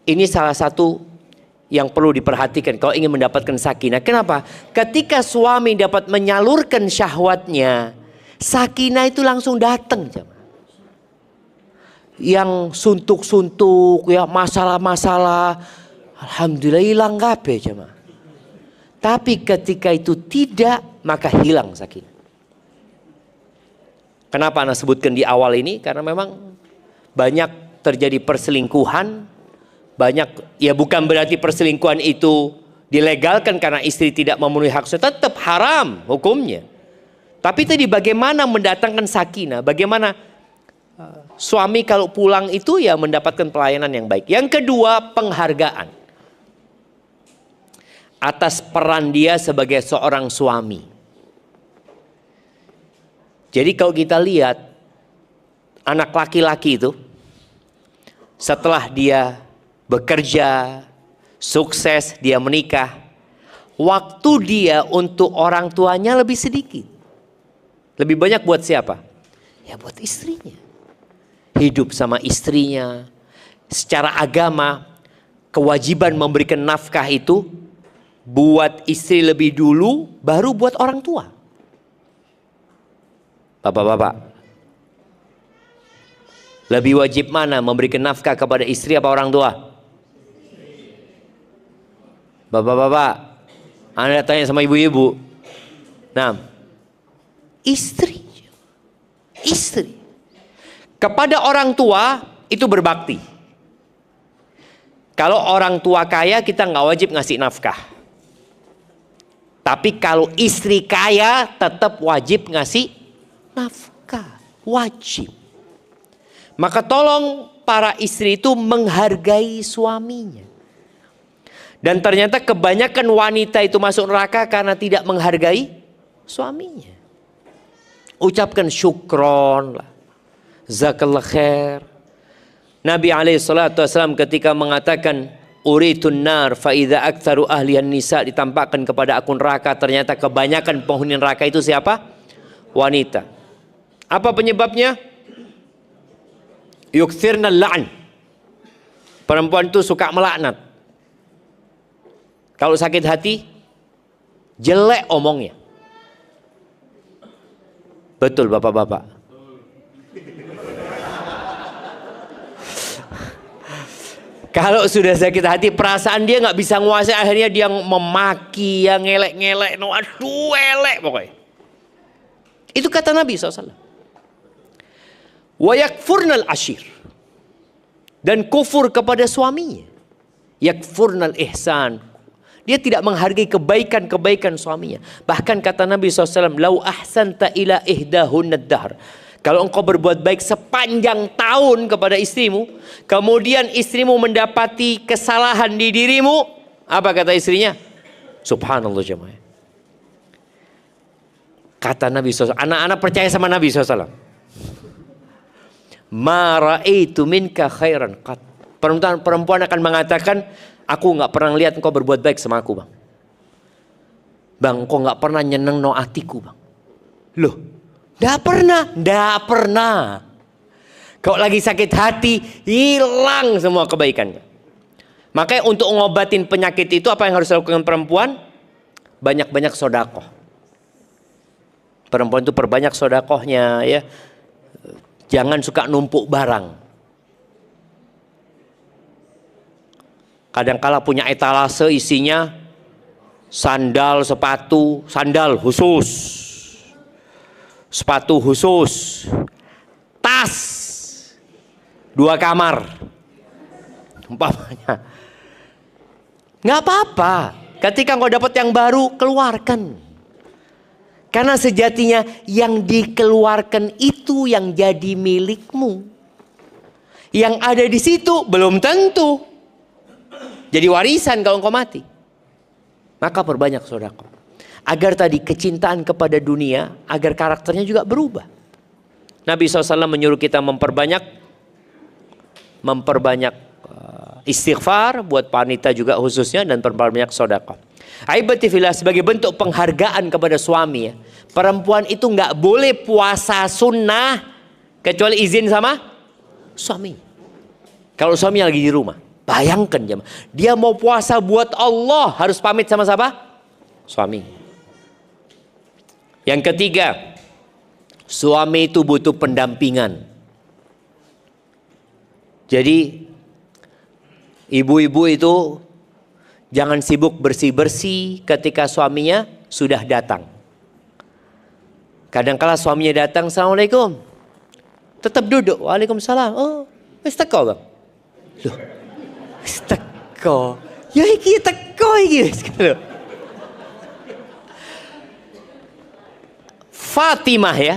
Ini salah satu yang perlu diperhatikan kalau ingin mendapatkan sakinah. Kenapa? Ketika suami dapat menyalurkan syahwatnya, sakinah itu langsung datang. Yang suntuk-suntuk, ya masalah-masalah, alhamdulillah hilang kabeh jemaah. Tapi ketika itu tidak, maka hilang sakinah. Kenapa Anda sebutkan di awal ini? Karena memang banyak terjadi perselingkuhan, banyak, ya bukan berarti perselingkuhan itu dilegalkan karena istri tidak memenuhi hak, tetap haram hukumnya. Tapi tadi bagaimana mendatangkan sakinah, bagaimana suami kalau pulang itu ya mendapatkan pelayanan yang baik. Yang kedua, penghargaan atas peran dia sebagai seorang suami. Jadi kalau kita lihat anak laki-laki itu setelah dia bekerja, sukses, dia menikah, waktu dia untuk orang tuanya lebih sedikit. Lebih banyak buat siapa? Ya buat istrinya. Hidup sama istrinya. Secara agama, kewajiban memberikan nafkah itu buat istri lebih dulu, baru buat orang tua. Bapak-bapak, lebih wajib mana memberikan nafkah kepada istri apa orang tua? Bapak-bapak, Anda tanya sama ibu-ibu. Nah, istri. Kepada orang tua itu berbakti. Kalau orang tua kaya kita nggak wajib ngasih nafkah. Tapi kalau istri kaya tetap wajib ngasih nafkah. Wajib. Maka tolong para istri itu menghargai suaminya. Dan ternyata kebanyakan wanita itu masuk neraka karena tidak menghargai suaminya. Ucapkan syukron lah. Zakallah khair. Nabi SAW ketika mengatakan uritun nar fa idza aktsaru ahlihan nisa, ditampakkan kepada aku neraka, ternyata kebanyakan penghuni neraka itu siapa? Wanita. Apa penyebabnya? Yukthirna la'n. Perempuan itu suka melaknat. Kalau sakit hati, jelek omongnya. Betul bapak-bapak. Kalau sudah sakit hati, perasaan dia nggak bisa nguasai, akhirnya dia memaki, yang ngelek-ngelek, no, aduh elek pokoknya. Itu kata Nabi SAW. Wa yakfurnal ashir, dan kufur kepada suaminya. Yakfurnal ihsan, dia tidak menghargai kebaikan-kebaikan suaminya. Bahkan kata Nabi SAW, lau ahsanta ila ihdahun ad-dahr, kalau engkau berbuat baik sepanjang tahun kepada istrimu, kemudian istrimu mendapati kesalahan di dirimu, apa kata istrinya? Subhanallah jemaah. Kata Nabi SAW, anak-anak percaya sama Nabi SAW. Ma ra'aitu minka khairan qat. Perempuan akan mengatakan, aku nggak pernah lihat engkau berbuat baik sama aku, bang. Bang, engkau nggak pernah nyeneng no hatiku, bang. Loh, nggak pernah. Kalau lagi sakit hati, hilang semua kebaikannya. Makanya untuk ngobatin penyakit itu, apa yang harus dilakukan perempuan? Banyak-banyak sodakoh. Perempuan itu perbanyak sodakohnya, ya. Jangan suka numpuk barang. Kadangkala punya etalase isinya sandal, sepatu, sandal khusus, sepatu khusus, tas 2 kamar, umpamanya. Nggak apa-apa. Ketika engkau dapat yang baru, keluarkan. Karena sejatinya yang dikeluarkan itu yang jadi milikmu. Yang ada di situ belum tentu jadi warisan kalau engkau mati. Maka perbanyak sedekah. Agar tadi kecintaan kepada dunia, agar karakternya juga berubah. Nabi SAW menyuruh kita memperbanyak istighfar buat wanita juga khususnya, dan memperbanyak sedekah. Aibatifillah, sebagai bentuk penghargaan kepada suami, ya. Perempuan itu nggak boleh puasa sunnah kecuali izin sama suami. Kalau suami lagi di rumah, bayangkan dia mau puasa buat Allah, harus pamit sama siapa? Suami. Yang ketiga, suami itu butuh pendampingan. Jadi ibu-ibu itu jangan sibuk bersih-bersih ketika suaminya sudah datang. Kadang-kala suaminya datang, Assalamualaikum. Tetap duduk, Waalaikumsalam. Oh, wis teko, Bang. Loh, wis teko. Ya iki teko iki. Fatimah, ya.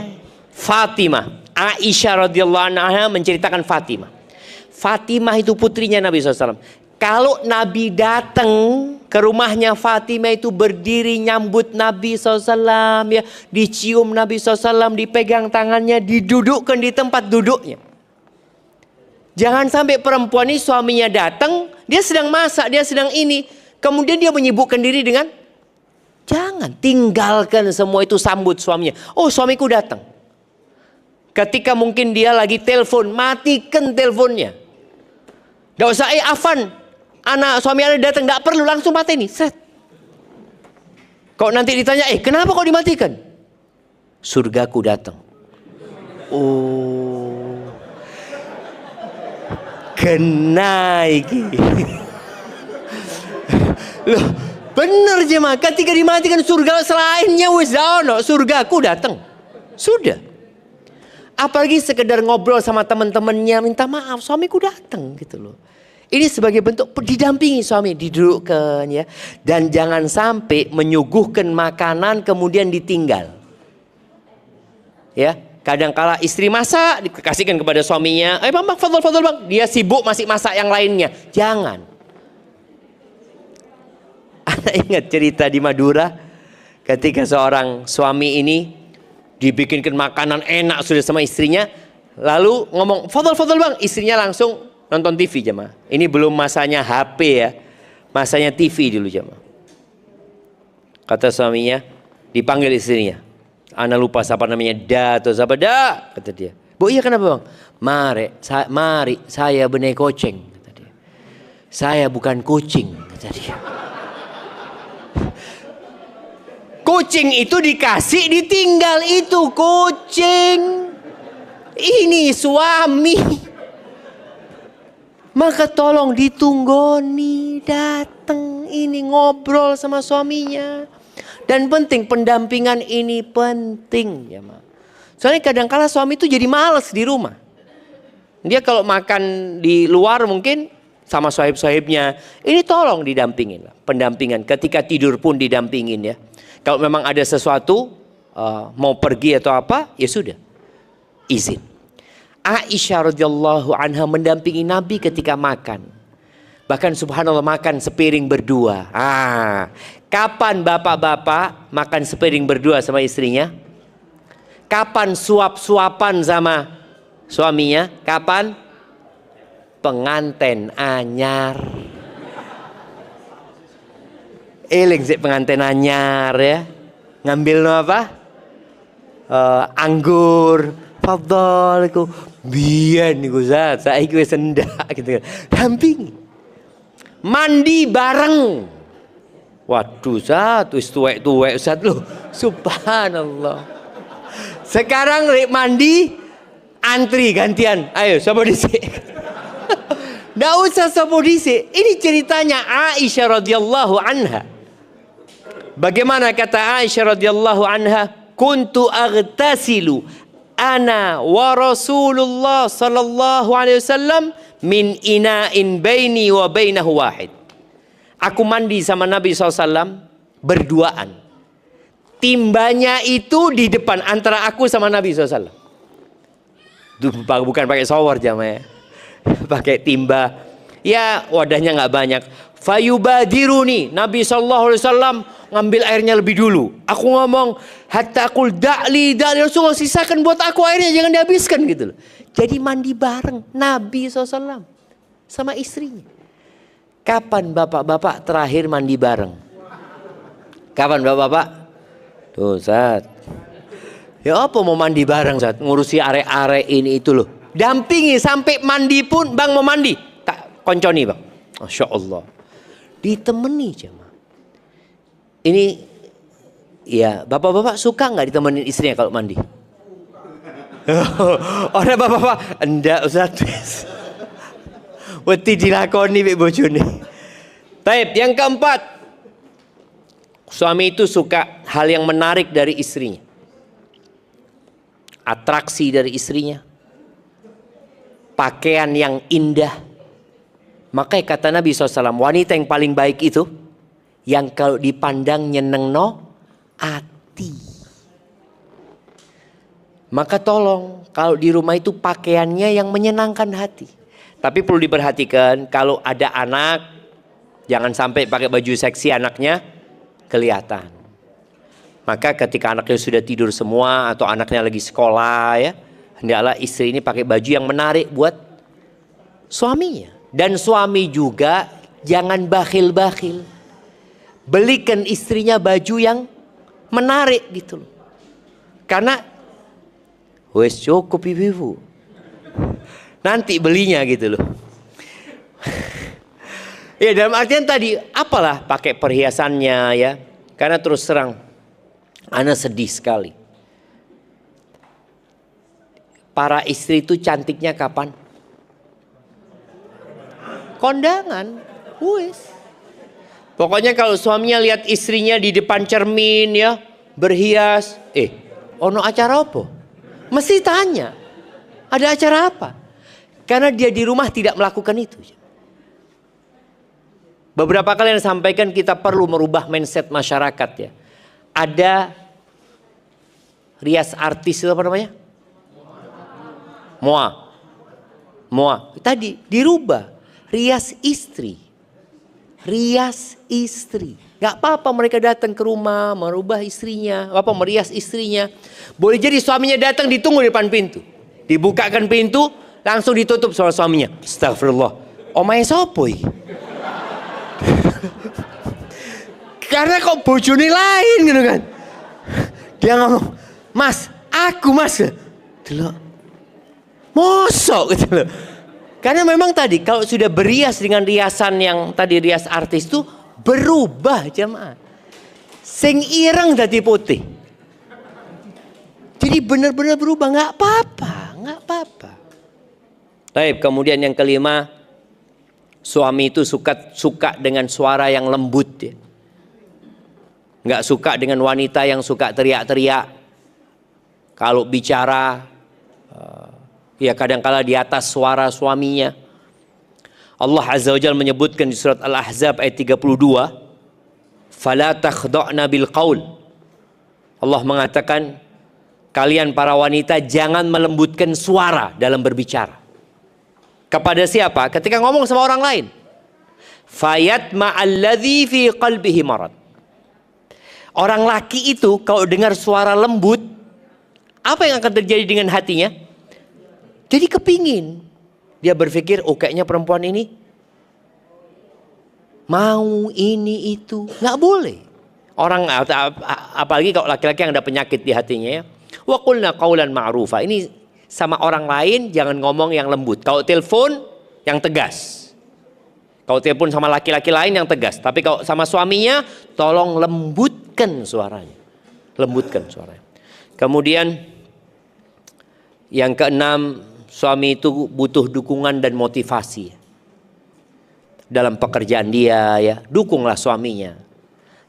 Fatimah. Aisyah radhiyallahu anha menceritakan Fatimah. Fatimah itu putrinya Nabi SAW. Kalau Nabi datang ke rumahnya, Fatimah itu berdiri nyambut Nabi SAW, ya, dicium Nabi SAW, dipegang tangannya, didudukkan di tempat duduknya. Jangan sampai perempuan ini suaminya datang, dia sedang masak, dia sedang ini, kemudian dia menyibukkan diri dengan, jangan, tinggalkan semua itu, sambut suaminya. Oh, suamiku datang. Ketika mungkin dia lagi telepon, matikan teleponnya. Gak usah, Afan, anak suami anda datang, gak perlu, langsung mati ini, set. Kok nanti ditanya, kenapa kau dimatikan? Surgaku datang. Oh, kena iki. Loh, bener jemaah, ketika dimatikan surga selainnya wis ono, surgaku datang. Sudah. Apalagi sekedar ngobrol sama teman-temannya, minta maaf, suamiku datang gitu loh. Ini sebagai bentuk didampingi suami, didudukkan, ya. Dan jangan sampai menyuguhkan makanan kemudian ditinggal. Ya, kadang-kala istri masak dikasihkan kepada suaminya, bang, fadol bang, dia sibuk masih masak yang lainnya. Jangan. Anak ingat cerita di Madura ketika seorang suami ini dibikinkan makanan enak sudah sama istrinya, lalu ngomong fadol bang, istrinya langsung nonton TV jemaah. Ini belum masanya HP ya, masanya TV dulu jemaah. Kata suaminya, dipanggil istrinya, ana lupa siapa namanya, atau siapa kata dia. Bu iya kenapa bang? Mari saya benih kucing, kata dia. Saya bukan kucing, kata dia. Kucing itu dikasih, ditinggal, itu kucing. Ini suami. Maka tolong ditunggoni, datang ini ngobrol sama suaminya. Dan penting, pendampingan ini penting ya, Ma. Soalnya kadang-kala suami itu jadi malas di rumah. Dia kalau makan di luar mungkin sama sahib-sahibnya. Ini tolong didampingin lah. Pendampingan, ketika tidur pun didampingin ya. Kalau memang ada sesuatu mau pergi atau apa, ya sudah, izin. Aisyah radhiyallahu anha mendampingi Nabi ketika makan. Bahkan subhanallah makan sepiring berdua. Kapan bapak-bapak makan sepiring berdua sama istrinya? Kapan suap-suapan sama suaminya? Kapan? Penganten anyar. Eling sih pengantin anyar ya. Ngambil no apa? Anggur. Fadol iku. Biyen niku Zat, saiki wis sendak gitu. Dampingi. Mandi bareng. Waduh Zat, wis tuwek-tuwek Zat loh. Subhanallah. Sekarang rek mandi antri gantian. Ayo siapa dhisik? Nggak usah siapa dhisik. Ini ceritanya Aisyah radhiyallahu anha. Bagaimana kata Aisyah radhiyallahu anha, kuntu aghtasilu ana wa Rasulullah sallallahu alaihi wasallam min ina'in baini wa bainahu wahid. Aku mandi sama Nabi SAW berduaan. Timbanya itu di depan antara aku sama Nabi SAW. Bukan pakai shower jamaah ya. Pakai timba. Ya wadahnya nggak banyak. Fayubadiruni, Nabi SAW ngambil airnya lebih dulu. Aku ngomong, hatta akul da'li Rasulullah, sisakan buat aku airnya, jangan dihabiskan gitu loh. Jadi mandi bareng Nabi SAW sama istrinya. Kapan bapak-bapak terakhir mandi bareng? Kapan bapak-bapak? Tuh Zat. Ya apa mau mandi bareng Zat? Ngurusi are-are ini itu loh. Dampingi sampai mandi pun, bang mau mandi. Tak konconi bang. Masya Allah. Ditemani jemaah. Ini ya bapak-bapak suka nggak ditemenin istrinya kalau mandi? Ada bapak-bapak enggak Ustaz. Wedi dilakoni mbek bojone. Baik, yang keempat. Suami itu suka hal yang menarik dari istrinya. Atraksi dari istrinya. Pakaian yang indah. Makanya kata Nabi SAW, wanita yang paling baik itu yang kalau dipandang nyenengno hati. Maka tolong kalau di rumah itu pakaiannya yang menyenangkan hati. Tapi perlu diperhatikan kalau ada anak, jangan sampai pakai baju seksi anaknya kelihatan. Maka ketika anaknya sudah tidur semua atau anaknya lagi sekolah ya, hendaklah istri ini pakai baju yang menarik buat suaminya. Dan suami juga jangan bakhil-bakhil. Belikan istrinya baju yang menarik gitu loh. Karena wes cukup ibu. Nanti belinya gitu loh. Ya dalam artian tadi apalah pakai perhiasannya ya. Karena terus terang ana sedih sekali. Para istri itu cantiknya kapan? Kondangan, wes. Pokoknya kalau suaminya lihat istrinya di depan cermin ya, berhias, ono acara apa? Mesti tanya, ada acara apa? Karena dia di rumah tidak melakukan itu. Beberapa kali yang sampaikan kita perlu merubah mindset masyarakat ya. Ada rias artis itu apa namanya? Moa. Tadi dirubah. Rias istri. Nggak apa-apa mereka datang ke rumah, merubah istrinya, merias istrinya. Boleh jadi suaminya datang ditunggu di depan pintu. Dibukakan pintu, langsung ditutup sama suaminya. Astagfirullah. Omahe sopo iki? Karena kok bojone lain gitu kan. Dia ngomong, "Mas, aku Mas." Delok. Mosok gitu loh. Karena memang tadi kalau sudah berias dengan riasan yang tadi rias artis itu berubah jemaah. Sing ireng jadi putih. Jadi benar-benar berubah, nggak apa-apa, nggak apa-apa. Baik, kemudian yang kelima, suami itu suka dengan suara yang lembut ya. Nggak suka dengan wanita yang suka teriak-teriak. Kalau bicara ya kadang-kala di atas suara suaminya. Allah Azza wa Jalla menyebutkan di surat Al-Ahzab ayat 32, "Fala takhda'na bil qaul." Allah mengatakan, kalian para wanita jangan melembutkan suara dalam berbicara. Kepada siapa? Ketika ngomong sama orang lain. Fayatma alladzi fi qalbihi marad. Orang laki itu kalau dengar suara lembut, apa yang akan terjadi dengan hatinya? Jadi kepingin. Dia berpikir, oh kayaknya perempuan ini mau ini itu. Nggak boleh. Orang, apalagi kalau laki-laki yang ada penyakit di hatinya ya. Wa qulna qawlan ma'rufa. Ini sama orang lain jangan ngomong yang lembut. Kalau telepon yang tegas. Kalau telepon sama laki-laki lain yang tegas. Tapi kalau sama suaminya tolong lembutkan suaranya. Lembutkan suaranya. Kemudian yang keenam, suami itu butuh dukungan dan motivasi dalam pekerjaan dia ya. Dukunglah suaminya.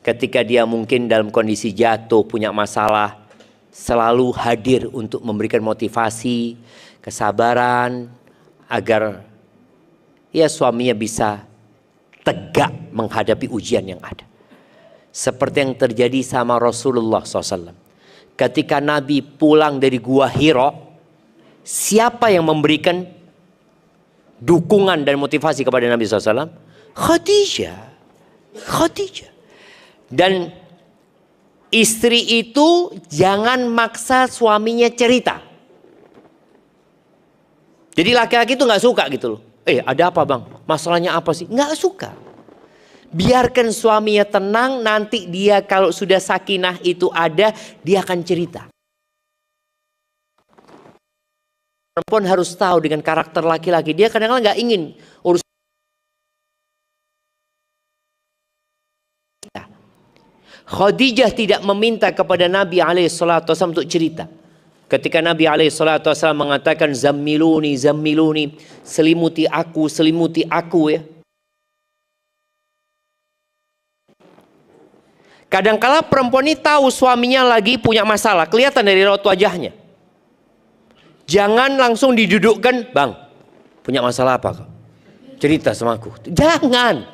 Ketika dia mungkin dalam kondisi jatuh, punya masalah, selalu hadir untuk memberikan motivasi, kesabaran agar ya suaminya bisa tegak menghadapi ujian yang ada. Seperti yang terjadi sama Rasulullah SAW. Ketika Nabi pulang dari Gua Hira, siapa yang memberikan dukungan dan motivasi kepada Nabi SAW? Khadijah. Dan istri itu jangan maksa suaminya cerita. Jadi laki-laki itu nggak suka gitu loh. Ada apa bang? Masalahnya apa sih? Nggak suka. Biarkan suaminya tenang, nanti dia kalau sudah sakinah itu ada, dia akan cerita. Perempuan harus tahu dengan karakter laki-laki. Dia kadang-kadang nggak ingin urus. Khadijah tidak meminta kepada Nabi SAW untuk cerita. Ketika Nabi SAW mengatakan zammiluni, selimuti aku ya. Kadang-kala perempuan ini tahu suaminya lagi punya masalah, kelihatan dari raut wajahnya. Jangan langsung didudukkan, bang, punya masalah apa kau? Cerita sama aku. Jangan.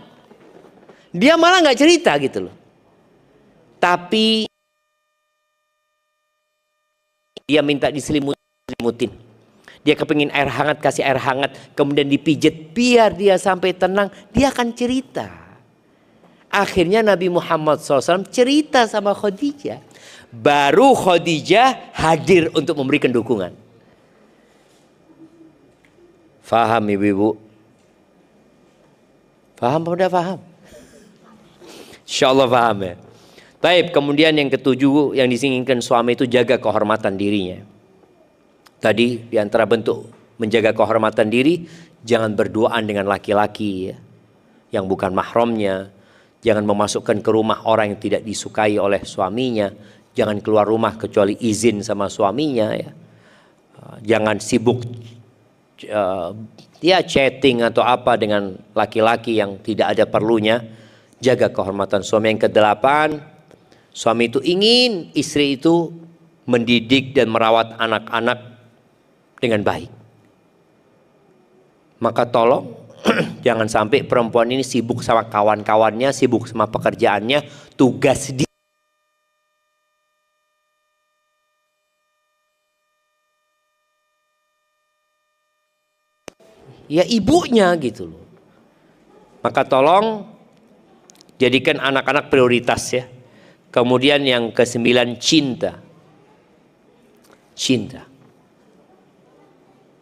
Dia malah nggak cerita gitu loh. Tapi dia minta diselimutin. Dia kepingin air hangat, kasih air hangat, kemudian dipijit, biar dia sampai tenang, dia akan cerita. Akhirnya Nabi Muhammad SAW cerita sama Khadijah. Baru Khadijah hadir untuk memberikan dukungan. Faham ibu-ibu? Faham apa udah faham? Insyaallah faham ya. Baik, kemudian yang ketujuh yang diinginkan suami itu jaga kehormatan dirinya. Tadi di antara bentuk menjaga kehormatan diri, jangan berduaan dengan laki-laki ya, yang bukan mahramnya. Jangan memasukkan ke rumah orang yang tidak disukai oleh suaminya. Jangan keluar rumah kecuali izin sama suaminya ya. Jangan sibuk ya chatting atau apa dengan laki-laki yang tidak ada perlunya. Jaga kehormatan suami. Yang kedelapan, suami itu ingin istri itu mendidik dan merawat anak-anak dengan baik. Maka tolong jangan sampai perempuan ini sibuk sama kawan-kawannya, sibuk sama pekerjaannya, tugas dia. Ya ibunya gitu loh. Maka tolong Jadikan anak-anak prioritas ya. Kemudian yang ke-9, cinta. Cinta.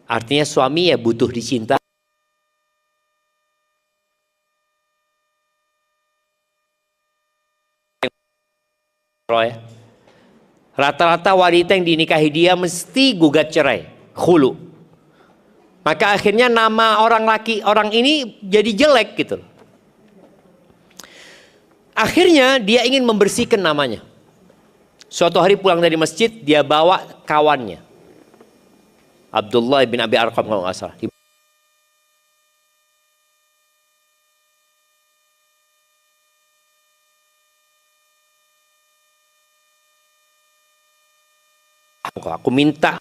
Artinya suami ya butuh dicinta. Rata-rata wanita yang dinikahi dia mesti gugat cerai, khulu. Maka akhirnya nama orang ini jadi jelek gitu. Akhirnya dia ingin membersihkan namanya. Suatu hari pulang dari masjid, dia bawa kawannya, Abdullah bin Abi Arqam kalau nggak salah. Aku minta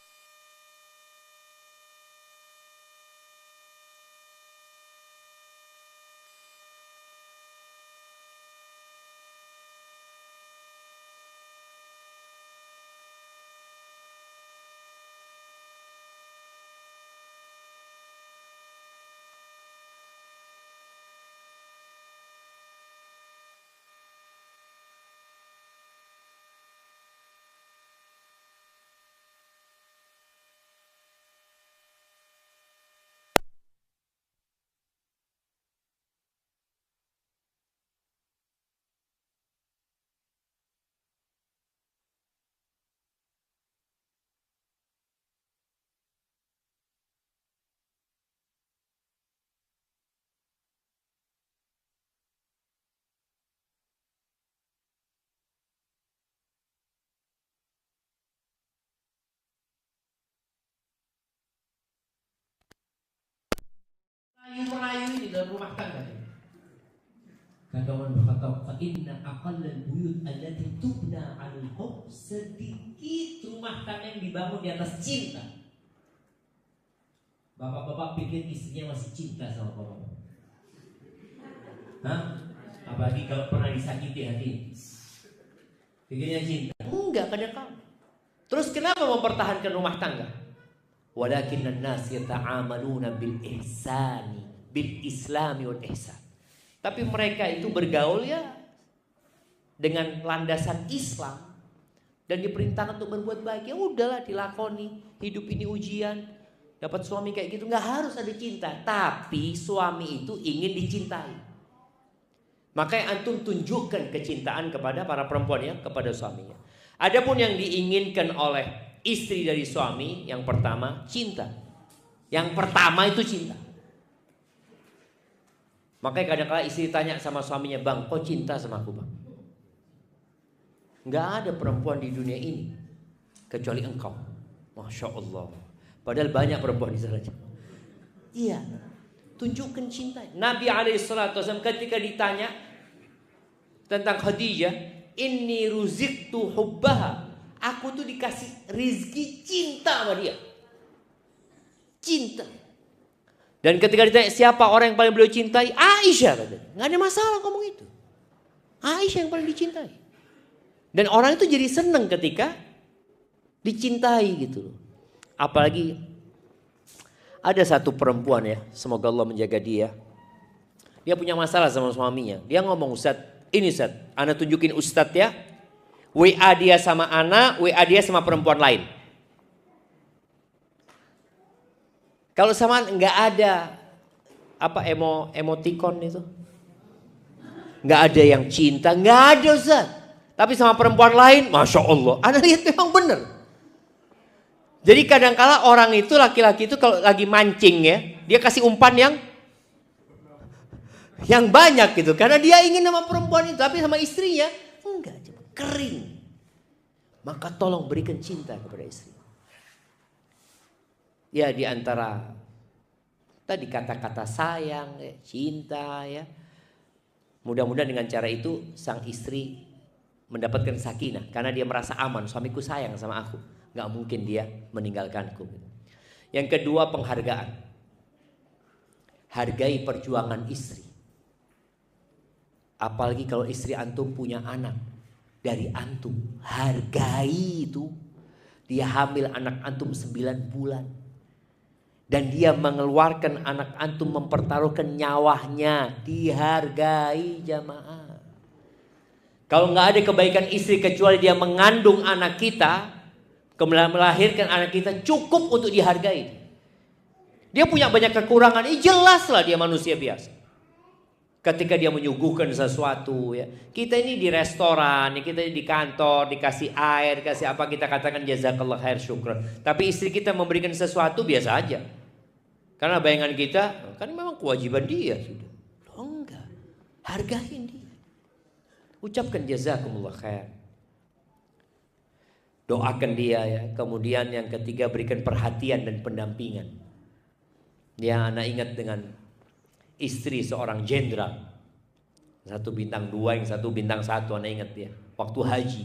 merayu di dalam rumah tangga. Kata Umar bin Khattab, fa inna aqallal buyut allati tubna 'alal hubb, sedikit rumah tangga yang dibangun di atas cinta. Bapak-bapak pikir istrinya masih cinta sama bapak? Hah? Apalagi kalau pernah disakiti hati, pikirnya cinta? Enggak, kadang-kadang. Terus kenapa mempertahankan rumah tangga? Walakinnan nas yata'amaluna bil ihsani, bil islami wal ihsan. Tapi mereka itu bergaul ya dengan landasan Islam dan diperintahkan untuk berbuat baik. Ya udahlah, dilakoni. Hidup ini ujian. Dapat suami kayak gitu nggak harus ada cinta, tapi suami itu ingin dicintai. Makanya antum tunjukkan kecintaan kepada para perempuan ya, kepada suaminya. Adapun yang diinginkan oleh istri dari suami, yang pertama cinta. Yang pertama itu cinta. Makanya kadang-kadang istri tanya sama suaminya, "Bang, kok cinta sama aku, Bang?" Nggak ada perempuan di dunia ini kecuali engkau. Masya Allah. Padahal banyak perempuan di sana. Iya, tunjukkan cinta. Nabi SAW ketika ditanya tentang Khadijah, "Inni ruziktu hubbaha." Aku tuh dikasih rizki cinta sama dia. Cinta. Dan ketika ditanya siapa orang yang paling beliau cintai, Aisyah katanya. Nggak ada masalah ngomong itu. Aisyah yang paling dicintai. Dan orang itu jadi seneng ketika dicintai gitu. Apalagi ada satu perempuan ya, semoga Allah menjaga dia. Dia punya masalah sama suaminya. Dia ngomong, "Ustaz, ini Ustaz, ana tunjukin Ustaz ya. WA dia sama ana, WA dia sama perempuan lain. Kalau sama nggak ada apa emoticon itu, nggak ada yang cinta, nggak ada Ustaz. Tapi sama perempuan lain, Masya Allah, ana lihat memang benar. Jadi kadang-kala orang itu, laki-laki itu kalau lagi mancing ya, dia kasih umpan yang banyak gitu, karena dia ingin sama perempuan itu, tapi sama istrinya enggak, kering. Maka tolong berikan cinta kepada istri. Ya, di antara tadi kata-kata sayang, cinta ya. Mudah-mudahan dengan cara itu sang istri mendapatkan sakinah karena dia merasa aman, suamiku sayang sama aku, nggak mungkin dia meninggalkanku. Yang kedua, penghargaan. Hargai perjuangan istri. Apalagi kalau istri antum punya anak dari antum, hargai itu. Dia hamil anak antum 9 bulan. Dan dia mengeluarkan anak antum, mempertaruhkan nyawanya. Dihargai jamaah. Kalau nggak ada kebaikan istri kecuali dia mengandung anak kita, kemudian melahirkan anak kita, cukup untuk dihargai. Dia punya banyak kekurangan, jelaslah dia manusia biasa. Ketika dia menyuguhkan sesuatu, ya, kita ini di restoran, kita ini di kantor, dikasih air, dikasih apa, kita katakan jazakallah khair, syukran. Tapi istri kita memberikan sesuatu biasa aja. Karena bayangan kita, kan memang kewajiban dia sudah. Oh enggak, hargain dia. Ucapkan jazakumullah khair. Doakan dia ya. Kemudian yang ketiga, berikan perhatian dan pendampingan. Ya, anak ingat dengan istri seorang jenderal. Satu bintang 2, yang satu bintang 1, anak ingat ya. Waktu haji.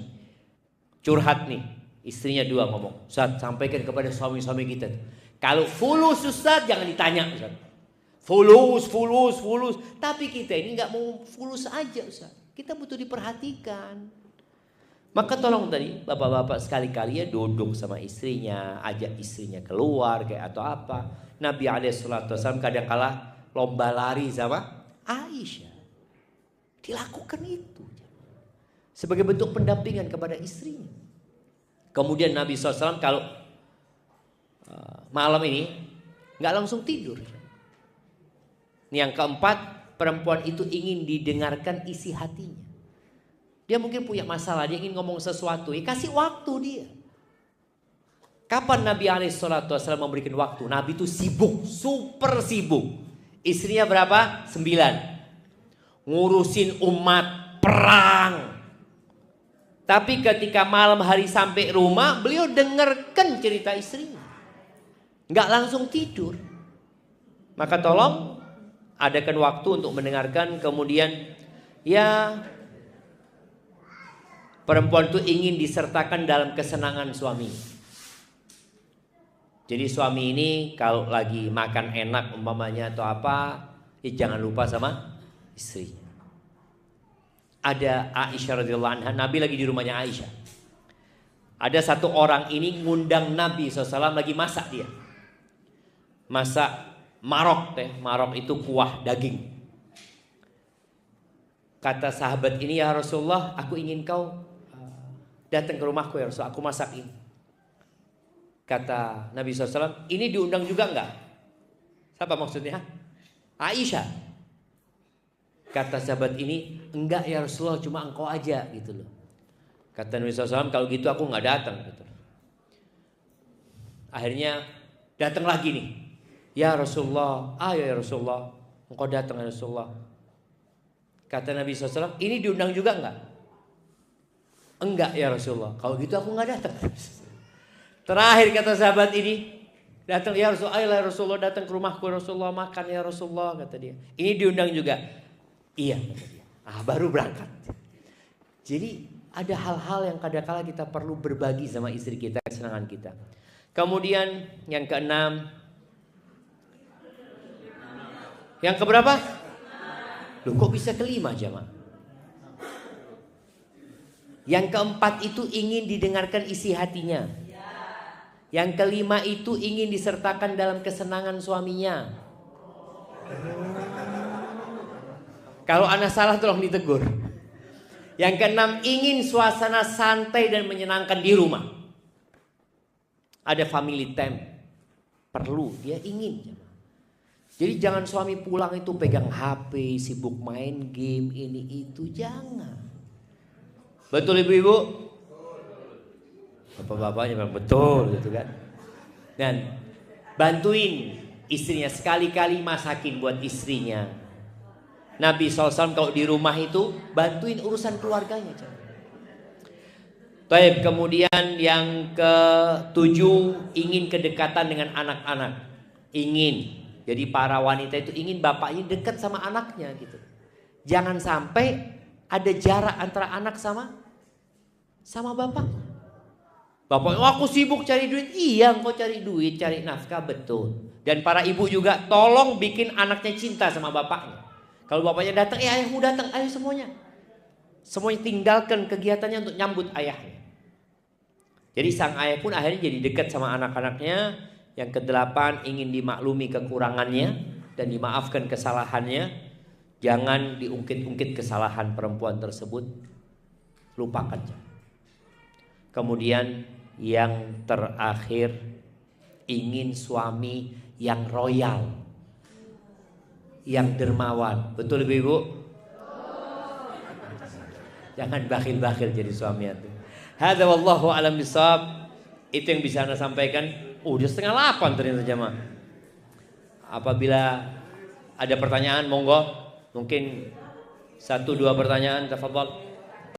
Curhat nih, istrinya 2 ngomong, Ustaz, sampaikan kepada suami-suami kita, kalau fulus Ustaz jangan ditanya Ustaz. Fulus. Tapi kita ini gak mau fulus aja Ustaz. Kita butuh diperhatikan. Maka tolong tadi bapak-bapak sekali-kali ya duduk sama istrinya, ajak istrinya keluar kayak atau apa. Nabi SAW kadang-kala lomba lari sama Aisyah. Dilakukan itu sebagai bentuk pendampingan kepada istrinya. Kemudian Nabi SAW kalau malam ini gak langsung tidur. Yang keempat, perempuan itu ingin didengarkan isi hatinya. Dia mungkin punya masalah, dia ingin ngomong sesuatu, ya kasih waktu dia. Kapan Nabi SAW memberikan waktu? Nabi itu sibuk, super sibuk. Istrinya berapa? 9. Ngurusin umat, perang. Tapi ketika malam hari sampai rumah, beliau dengarkan cerita istrinya. Nggak langsung tidur. Maka tolong adakan waktu untuk mendengarkan. Kemudian ya, perempuan itu ingin disertakan dalam kesenangan suami. Jadi suami ini kalau lagi makan enak umpamanya atau apa, ya jangan lupa sama istri. Ada Aisyah radhiyallahu anha, Nabi lagi di rumahnya Aisyah. Ada satu orang ini ngundang Nabi SAW, lagi masak dia. Masak marok teh, marok itu kuah daging. Kata sahabat ini, ya Rasulullah, aku ingin kau datang ke rumahku ya Rasul, aku masak ini. Kata Nabi SAW, ini diundang juga enggak? Siapa maksudnya? Aisyah. Kata sahabat ini, enggak ya Rasulullah, cuma engkau aja gitu loh. Kata Nabi SAW, kalau gitu aku enggak datang gitu. Akhirnya datang lagi nih. Ya Rasulullah, ayo ya Rasulullah, engkau datang ya Rasulullah. Kata Nabi SAW, ini diundang juga enggak? Enggak ya Rasulullah, kalau gitu aku enggak datang. Terakhir kata sahabat ini, datang ya Rasulullah, ayolah ya Rasulullah, datang ke rumahku Rasulullah, makan ya Rasulullah, kata dia. Ini diundang juga. Iya, kata dia. Baru berangkat. Jadi ada hal-hal yang kadang-kala kita perlu berbagi sama istri kita, kesenangan kita. Kemudian yang keenam, yang keberapa? Loh, kok bisa kelima jemaah? Yang keempat itu ingin didengarkan isi hatinya. Yang kelima itu ingin disertakan dalam kesenangan suaminya. Kalau anak salah tolong ditegur. Yang keenam, ingin suasana santai dan menyenangkan di rumah. Ada family time. Perlu, dia ingin. Jadi jangan suami pulang itu pegang HP, sibuk main game, ini itu, jangan. Betul ibu-ibu? Bapak-bapaknya memang betul gitu kan. Dan bantuin istrinya, sekali-kali masakin buat istrinya. Nabi SAW kalau di rumah itu bantuin urusan keluarganya. Baik, kemudian yang ke-7, ingin kedekatan dengan anak-anak. Ingin. Jadi para wanita itu ingin bapaknya dekat sama anaknya gitu. Jangan sampai ada jarak antara anak sama bapak. Bapak, aku sibuk cari duit. Iya, engkau cari duit, cari nafkah, betul. Dan para ibu juga tolong bikin anaknya cinta sama bapaknya. Kalau bapaknya datang, ayahmu datang, ayo semuanya. Semuanya tinggalkan kegiatannya untuk nyambut ayahnya. Jadi sang ayah pun akhirnya jadi dekat sama anak-anaknya. Yang ke-8, ingin dimaklumi kekurangannya dan dimaafkan kesalahannya. Jangan diungkit-ungkit kesalahan perempuan tersebut. lupakan jangan. Kemudian yang terakhir, ingin suami yang royal, yang dermawan. Betul Ibu? Jangan bakhil-bakhil jadi suami itu. Hadza wallahu a'lam bishawab. Itu yang bisa Anda sampaikan. Udah 7:30 ternyata jemaah. Apabila ada pertanyaan monggo, mungkin 1-2 pertanyaan, tafadhol.